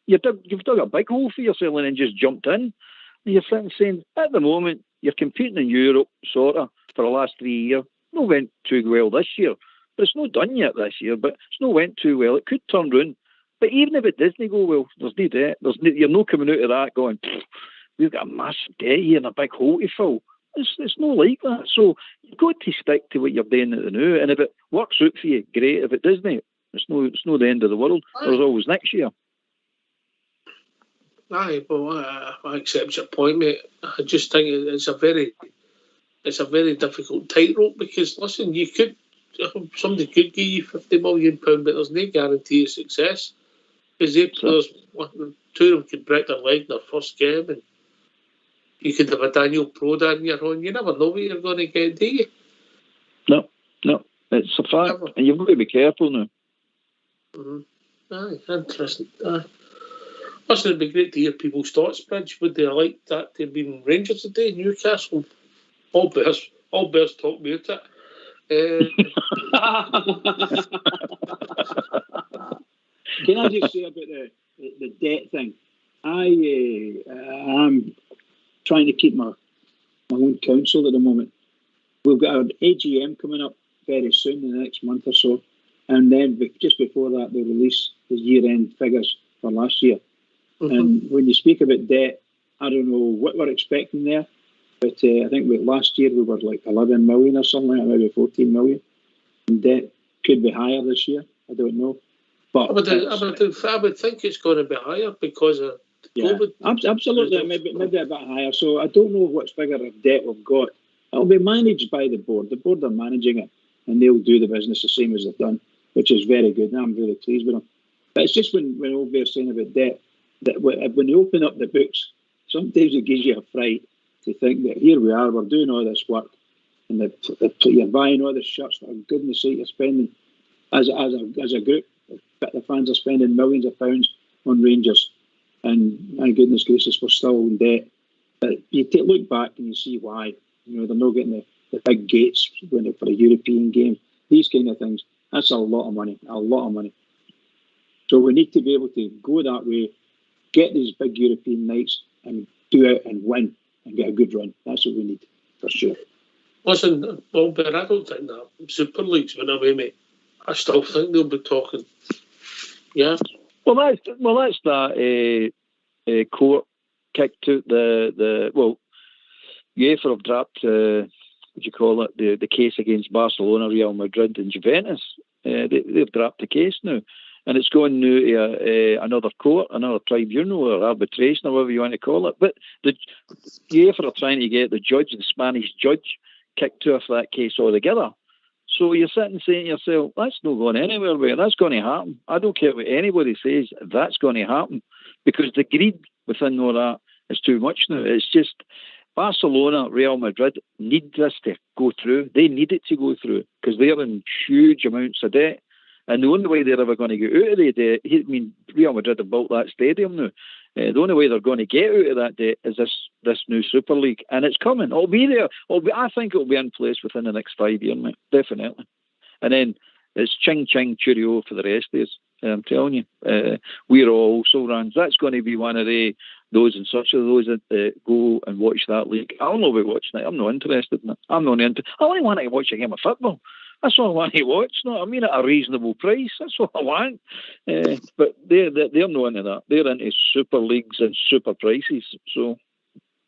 You've dug a big hole for yourself and then just jumped in. And you're saying at the moment you're competing in Europe, sort of, for the last 3 years. No went too well this year, but it's not done yet this year. But it's not went too well. It could turn round. But even if it doesn't go well, there's no debt. You're not coming out of that going, we've got a massive debt here and a big hole to fill. It's not like that. So you've got to stick to what you're doing at the now. And if it works out for you, great. If it doesn't, it's no the end of the world. There's always next year. Aye, well, I accept your point, mate. I just think it's a very difficult tightrope because, listen, somebody could give you £50 million, but there's no guarantee of success because two of them could break their leg in their first game, and you could have a Daniel Proda in your own. You never know what you're going to get, do you? No, it's a fact, and you've got to be careful now. Mm-hmm. Aye, interesting. Aye. Listen, it'd be great to hear people's thoughts, Bridge. Would they like that to have been Rangers today, Newcastle? All bears talk about it. Can I just say about the debt thing? I'm trying to keep my own counsel at the moment. We've got an AGM coming up very soon, in the next month or so, and then just before that, they release the year-end figures for last year. Mm-hmm. And when you speak about debt, I don't know what we're expecting there, but I think last year we were like 11 million or something like that, maybe 14 million. And debt could be higher this year. I don't know. But I would think it's going to be higher because of COVID. Absolutely, maybe a bit higher. So I don't know what figure of debt we've got. It'll be managed by the board. The board are managing it, and they'll do the business the same as they've done, which is very good. And I'm really pleased with them. But it's just when Old Bear's saying about debt, that when you open up the books, sometimes it gives you a fright to think that here we are, we're doing all this work, and you're buying all these shirts. For goodness sake, you're spending as a group. The fans are spending millions of pounds on Rangers, and my goodness gracious, we're still in debt. But you look back and you see why. You know, they're not getting the big gates for a European game. These kind of things. That's a lot of money. So we need to be able to go that way, get these big European nights, and do it and win and get a good run. That's what we need, for sure. Listen, well, but I don't think that Super League's went away, mate. I still think they'll be talking. Yeah. Well, that's that court kicked out the UEFA have dropped the case against Barcelona, Real Madrid, and Juventus. They've dropped the case now, and it's going now to another court, another tribunal or arbitration, or whatever you want to call it. But the UEFA are trying to get the Spanish judge, kicked off that case altogether. So you're sitting saying to yourself, that's not going anywhere, mate. That's going to happen. I don't care what anybody says, that's going to happen. Because the greed within all that is too much now. It's just Barcelona, Real Madrid need this to go through. They need it to go through because they're in huge amounts of debt. And the only way they're ever going to get out of the debt, Real Madrid have built that stadium now. The only way they're going to get out of that debt is this new Super League. And it's coming. It'll be there. I think it'll be in place within the next 5 years, mate. Definitely. And then it's ching ching cheerio for the rest of us. I'm telling you. We're all also runs. That's going to be one of those that go and watch that league. I'll not be watching it. I'm not interested in it. I only want to watch a game of football. That's all I want to watch. No, I mean at a reasonable price. That's what I want. But they're not into that. They're into super leagues and super prices. So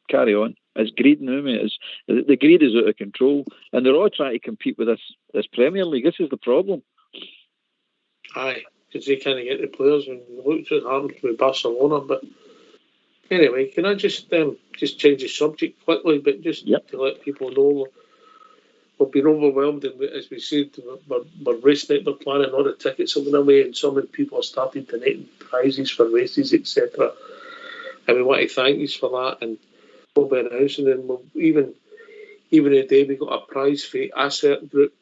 carry on. It's greed now, mate. The greed is out of control, and they're all trying to compete with this Premier League. This is the problem. Aye, because they can't get the players, and look what happened with Barcelona. But anyway, can I just change the subject quickly, but just to let people know. We've been overwhelmed, and as we said, we're racing it, we're planning all the tickets are going away, and some people are starting to net prizes for races, etc. And we want to thank you for that, and we'll be announcing, and we'll even today we got a prize for Asset Group.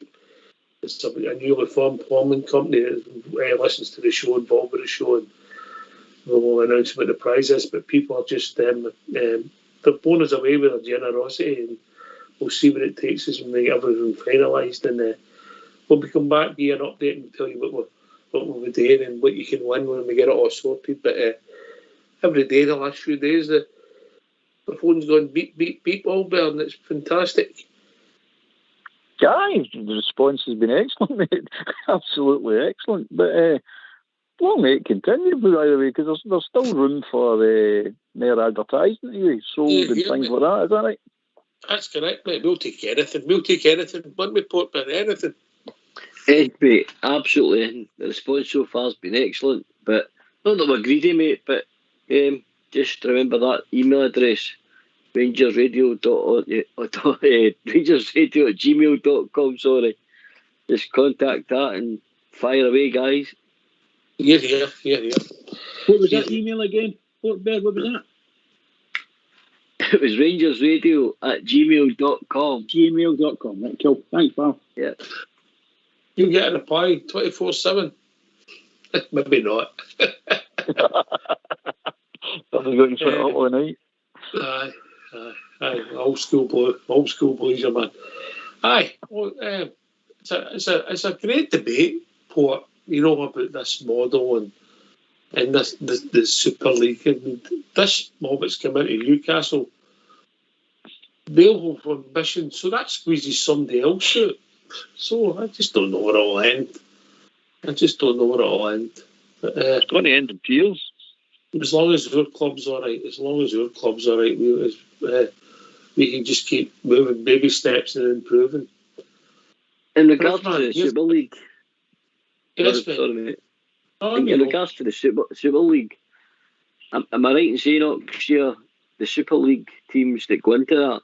It's a newly formed plumbing company that listens to the show, involved with the show, and we'll announce what the prize is. But people are just they're blowing us away with their generosity, and we'll see where it takes us when we get everything finalised, and we'll come back, give you an update, and tell you what we'll be doing and what you can win when we get it all sorted. But every day, the last few days, the phone's gone beep, beep, beep, all better, and it's fantastic. Guys, the response has been excellent, mate. Absolutely excellent. But long may it continue, by the way, because there's still room for more advertising to be sold and things like that. Is that right? That's correct, mate. We'll take anything. One report about anything. Mate, absolutely. The response so far has been excellent. But not that we're greedy, mate, but just remember that email address, rangersradio@gmail.com, sorry. Just contact that and fire away, guys. Yeah. What was that email again, Fort Bear? What was that? It was rangersradio@gmail.com. Gmail.com. Right, cool. Thanks, pal. Yeah. You get a reply 24/7. Maybe not. Doesn't go into it all night. Aye. Old school blazer, man. Aye. Well, it's a great debate, Port, you know, about this model and this the Super League. And this mob that's come out of Newcastle, they'll have ambition, so that squeezes somebody else out. So I just don't know where it'll end. But, it's going to end in tears. As long as our club's all right, we can just keep moving baby steps and improving. In regards to the Super League, yes, sorry, mate. In regards to the Super League, am I right in saying next year the Super League teams that go into that,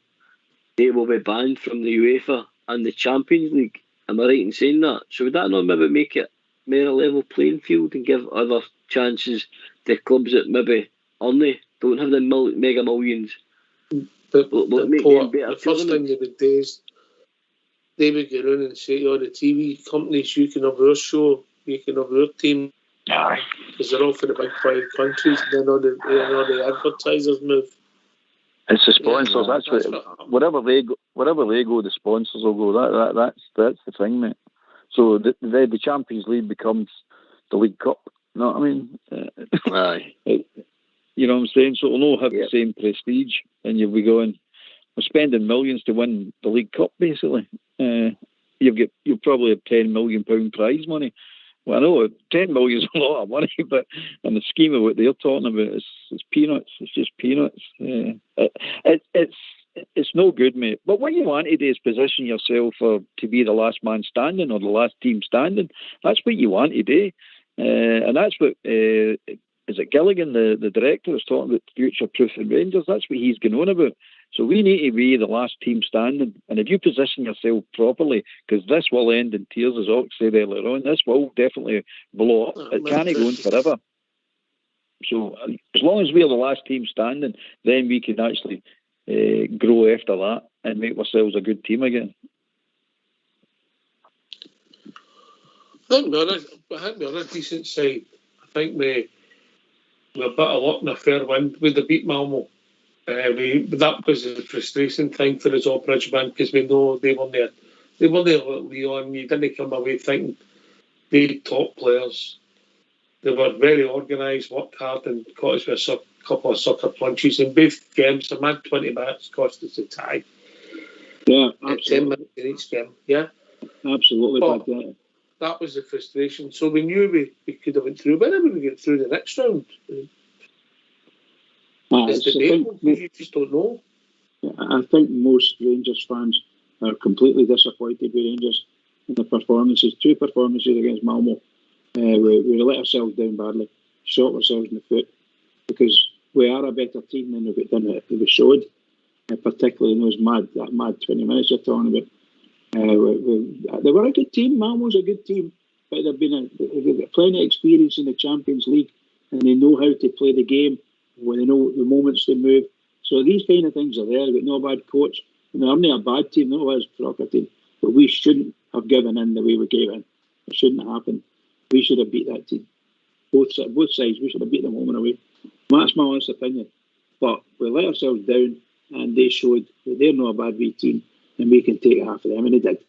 they will be banned from the UEFA and the Champions League? Am I right in saying that? So would that not maybe make it more a level playing field and give other chances to clubs that maybe only don't have the mega millions? The first thing they would do is they would get around and say to all the TV companies, you can have our show, you can have our team. Because they're all for the big 5 countries, and then all the advertisers move. It's the sponsors. Wherever they go, the sponsors will go. That's the thing, mate. So the Champions League becomes the League Cup. You know what I mean? Aye. You know what I'm saying? So it'll all have the same prestige, and you'll be going, we're spending millions to win the League Cup, basically. You'll probably have £10 million prize money. Well, I know 10 million is a lot of money, but in the scheme of what they're talking about, it's peanuts. It's just peanuts. It's no good, mate. But what you want to do is position yourself to be the last man standing or the last team standing. That's what you want to do. And that's what, is it Gilligan, the director, was talking about future-proofing Rangers? That's what he's going on about. So we need to be the last team standing. And if you position yourself properly, because this will end in tears, as Ox said earlier on, this will definitely blow up. It can't go on forever. So as long as we're the last team standing, then we can actually grow after that and make ourselves a good team again. I think we're on a decent side. I think we're a bit of luck and a fair wind with the beat Malmo. That was a frustration thing for us all, Bridgeman, because we know they were there. They were there with Leon. You didn't come away thinking they top players. They were very organised, worked hard, and caught us with a couple of sucker punches in both games. A mad 20 minutes cost us a tie. Yeah, absolutely. 10 minutes in each game. Yeah, absolutely. But that was the frustration. So we knew we could have went through, but then we would get through the next round. It's debatable. You just don't know. I think most Rangers fans are completely disappointed with Rangers in the performances. 2 performances against Malmo. We let ourselves down badly, shot ourselves in the foot, because we are a better team than we showed, particularly in those mad 20 minutes you're talking about. They were a good team. Malmo's a good team, but they've got plenty of experience in the Champions League, and they know how to play the game. When they know the moments they move. So these kind of things are there. They've got no bad coach. And they're not a bad team, no, it's a soccer team. But we shouldn't have given in the way we gave in. It shouldn't have happened. We should have beat that team. Both sides, we should have beat them home and away. That's my honest opinion. But we let ourselves down, and they showed that they're not a bad wee team, and we can take half of them, and they did.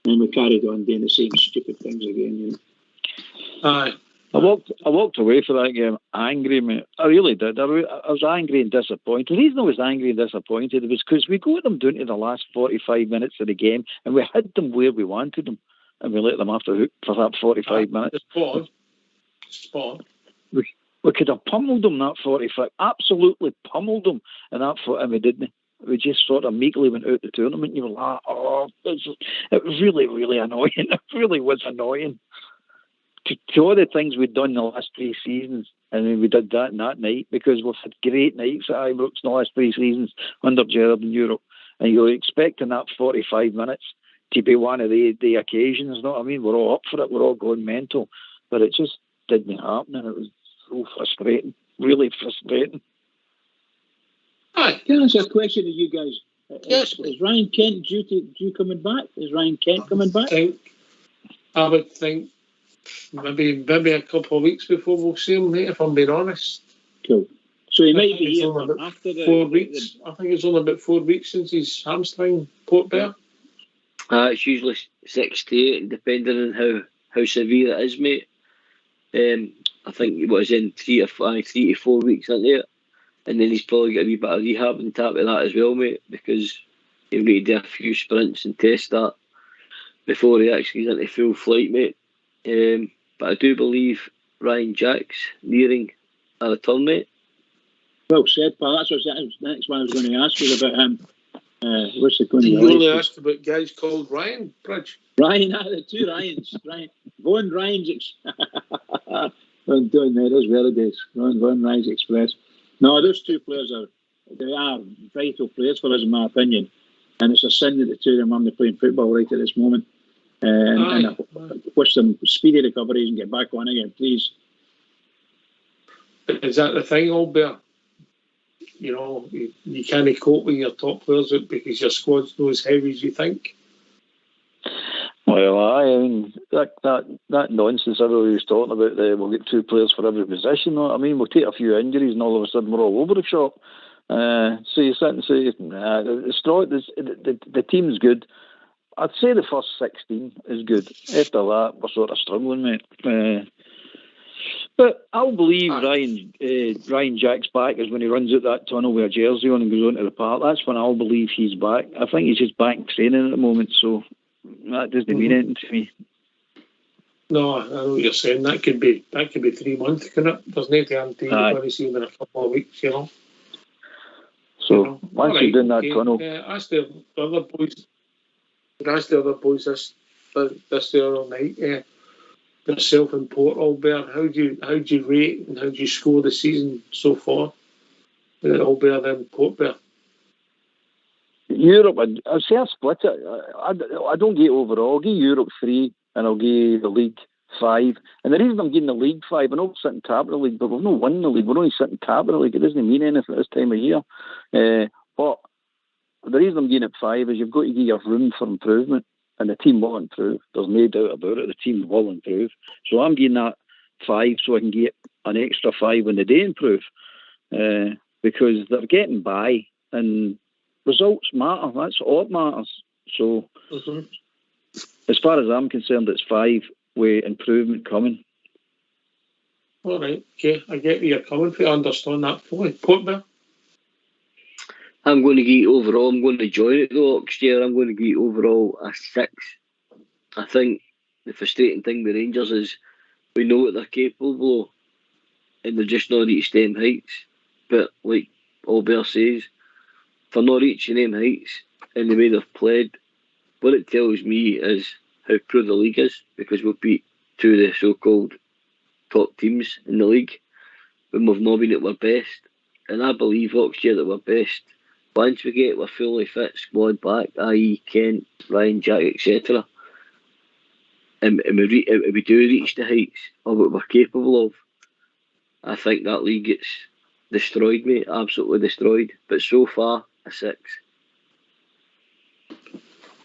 And we carried on doing the same stupid things again. You know? Aye. I walked away from that game angry, mate. I really did. I was angry and disappointed. The reason I was angry and disappointed was because we got them down to the last 45 minutes of the game, and we had them where we wanted them, and we let them off the hook for that 45 minutes. Spot on. We could have pummeled them that 45, absolutely pummeled them, and we didn't. We just sort of meekly went out the tournament, and you were like, it was really, really annoying. It really was annoying. To all the things we'd done in the last 3 seasons, and then we did that night, because we've had great nights at Ibrox in the last 3 seasons under Gerrard in Europe, and you're expecting that 45 minutes to be one of the occasions, you know what I mean? We're all up for it, we're all going mental, but it just didn't happen, and it was so frustrating, really frustrating. Can I ask a question to you guys? Yes. Is Ryan Kent due coming back? Is Ryan Kent coming back? I would think maybe a couple of weeks before we'll see him, mate, if I'm being honest. Cool. So he might be here after 4 weeks. I think it's only about 4 weeks since his hamstring port bear. It's usually 6 to 8, and depending on how severe it is, mate. I think it was in 3 to 4 weeks, isn't it? And then he's probably got a wee bit of rehab on top of that as well, mate, because he'll need to do a few sprints and test that before he actually is into full flight, mate. But I do believe Ryan Jack's nearing a return, mate. Well said, pal. That's the next one I was going to ask you about him. What's it going to be? You only asked about guys called Ryan Bridge. Ryan, the two Ryans. Ryan, Von Ryan's. I'm doing that as well days. Von Ryan's Express. No, those two players are vital players for us, in my opinion. And it's a sin that the two of them aren't playing football right at this moment. And I wish them speedy recoveries and get back on again, please. Is that the thing, Albert? You know, you can't cope with your top players because your squad's not as heavy as you think. Well, I mean, that nonsense everybody was talking about, we'll get 2 players for every position. You know what I mean? We'll take a few injuries and all of a sudden we're all over the shop. So you sit and say, the team's good. I'd say the first 16 is good. After that, we're sort of struggling, mate. But I'll believe Ryan Jack's back is when he runs out that tunnel with a jersey on and goes onto the park. That's when I'll believe he's back. I think he's just back training at the moment, so that doesn't mean anything to me. No, I know what you're saying. That could be 3 months, couldn't it? There's no guarantee you're going to see him in a couple of weeks, you know. So once he's in that tunnel, ask the other boys. Ask the other boys this other night. Yourself and Port, Albert, how do you rate and how do you score the season so far? Albert and Port Bear. Europe, I'd say I split it. I don't get overall. I'll give Europe 3 and I'll give the league 5. And the reason I'm giving the league 5, I know we're sitting top of the league, but we've not won the league. We're only sitting top of the league. It doesn't mean anything at this time of year. But the reason I'm giving it 5 is you've got to give your room for improvement. And the team will improve. There's no doubt about it. The team will improve. So I'm giving that 5 so I can get an extra 5 when they do improve. Because they're getting by and results matter. That's all that matters. So as far as I'm concerned, it's 5 with improvement coming. All right. Okay. I get where you're coming from. I understand that fully. Port Bear? I'm going to give overall, I'm going to join it though, Oxshire. I'm going to give overall a 6. I think the frustrating thing with Rangers is we know what they're capable of and they're just not reached them heights. But like Albert says, for not reaching them heights in the way they've played, what it tells me is how poor the league is, because we've beat 2 of the so-called top teams in the league when we've not been at our best. And I believe, Oxshire, that we're best once we get our fully fit squad back, i.e. Kent, Ryan Jack, etc. And we do reach the heights of what we're capable of, I think that league gets destroyed, mate. Absolutely destroyed. But so far, a 6.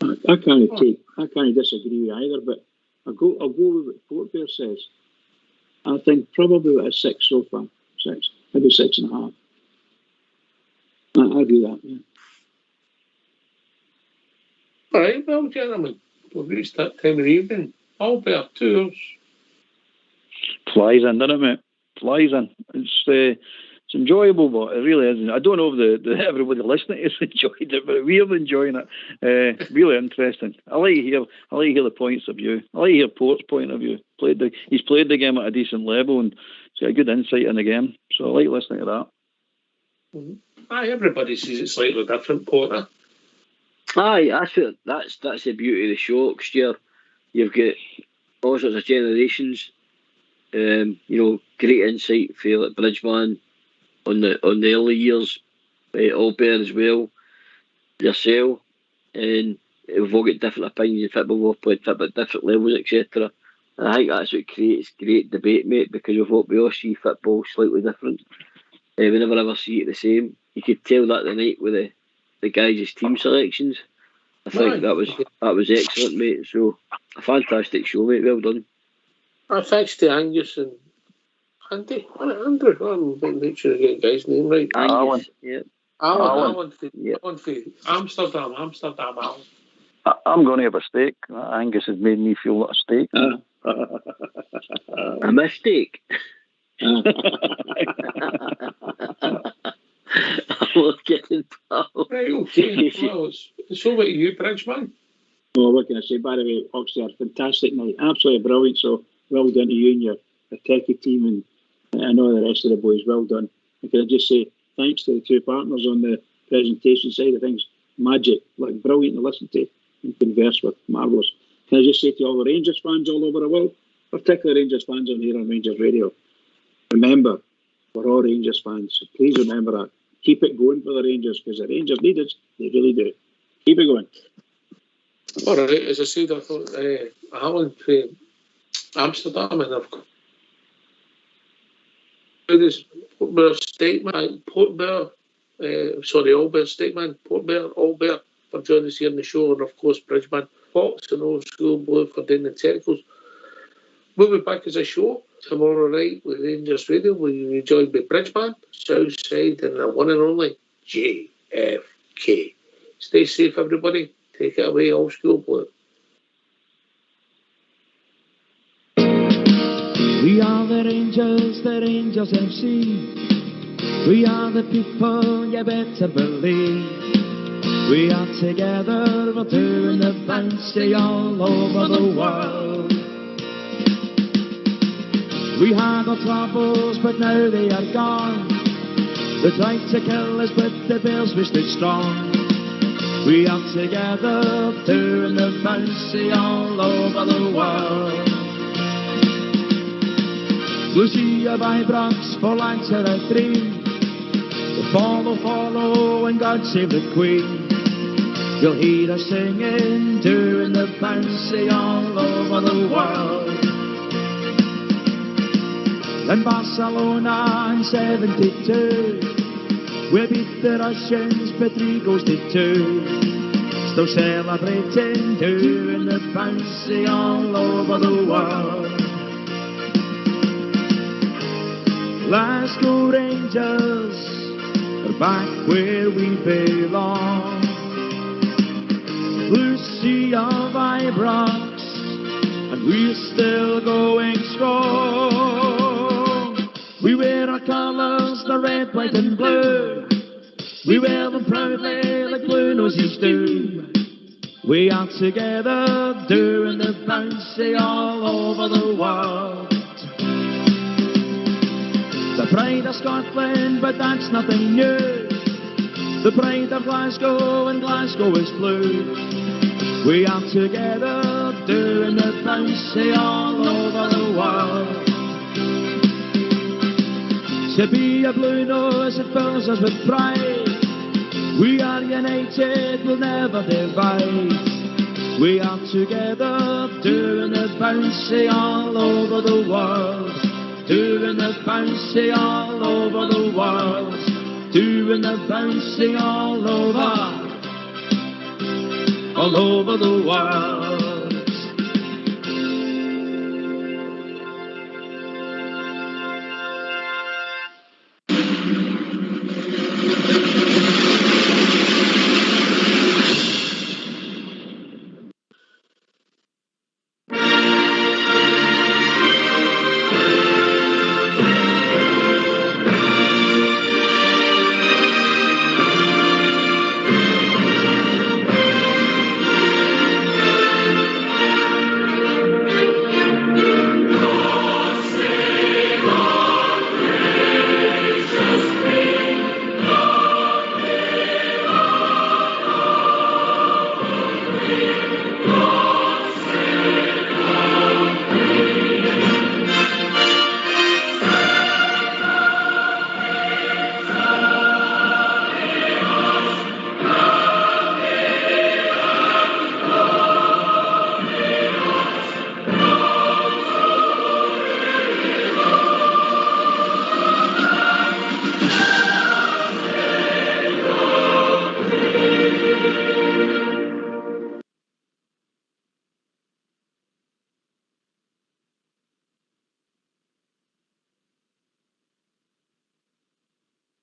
I can't disagree with either, but I'll go with what Port Bear says. I think probably a 6 so far. 6, maybe 6.5. I do that, yeah. All right, well, gentlemen, we've reached that time of the evening. Albert, 2 hours. Flies in, doesn't it, mate? Flies in. It's enjoyable, but it really isn't. I don't know if everybody listening has enjoyed it, but we're enjoying it. Really interesting. I like to hear the points of view. I like to hear Port's point of view. He's played the game at a decent level and he's got a good insight in the game. So I like listening to that. Mm-hmm. Aye, everybody sees it slightly different, Porter. Aye, that's the beauty of the show, Oxshire. You've got all sorts of generations. Great insight for like Bridgeman on the early years, Albert as well, yourself, and we've all got different opinions in football. We've played football at different levels, etc. And I think that's what creates great debate, mate, because we all see football slightly different. We never ever see it the same. You could tell that the night with the guys' team selections. I think that was excellent, mate. So a fantastic show, mate. Well done. Thanks to Angus and Andy. Andrew. I'm make sure I get the guy's name right. Alan. Yeah. Alan for Amsterdam. Alan. I'm going to have a steak. Angus has made me feel like a steak. A mistake. I'm kidding, pal. Right, okay. Well, it's over to you, Bridgeman. Oh, what can I say? By the way, Oxford, fantastic night. Absolutely brilliant. So well done to you and your techie team, and I know the rest of the boys. Well done. And can I just say thanks to the two partners on the presentation side of things. Magic, like brilliant to listen to and converse with. Marvellous. Can I just say to all the Rangers fans all over the world, particularly Rangers fans on here on Rangers Radio, remember, we're all Rangers fans. So please remember that. Keep it going for the Rangers, because the Rangers need us. They really do. Keep it going. All right, as I said, I thought Alan played Amsterdam, and I've got this Albert Stateman, Albert Stateman, Albert for joining us here on the show, and of course Bridgeman Fox and Old School Blue for doing the technicals. We'll be back as a show tomorrow night with Rangers Radio. We'll be joined by Bridgeman, Southside, and the one and only JFK. Stay safe, everybody. Take it away, Old School Blue. We are the Rangers FC. We are the people, you better believe. We are together, we're doing the fancy all over the world. We had our troubles, but now they are gone. They tried to kill us, but the Bears we stood strong. We are together, doing the fancy all over the world. Lucia by Brox for Lancer 3. Follow, and God save the Queen. You'll hear us singing, doing the fancy all over the world. In Barcelona in 72, we beat the Russians, but 3 goals to 2. Still celebrating, doing the fancy all over the world. Glasgow Rangers are back where we belong. Lucia Vibrox, and we're still going strong. We wear our colours, the red, white and blue. We wear them proudly like blue noses do. We are together, doing the fancy all over the world. The pride of Scotland, but that's nothing new. The pride of Glasgow, and Glasgow is blue. We are together, doing the fancy all over the world. To be a blue nose, it fills us with pride. We are united, we'll never divide. We are together, doing the fancy all over the world. Doing the fancy all over the world. Doing the fancy all over the world.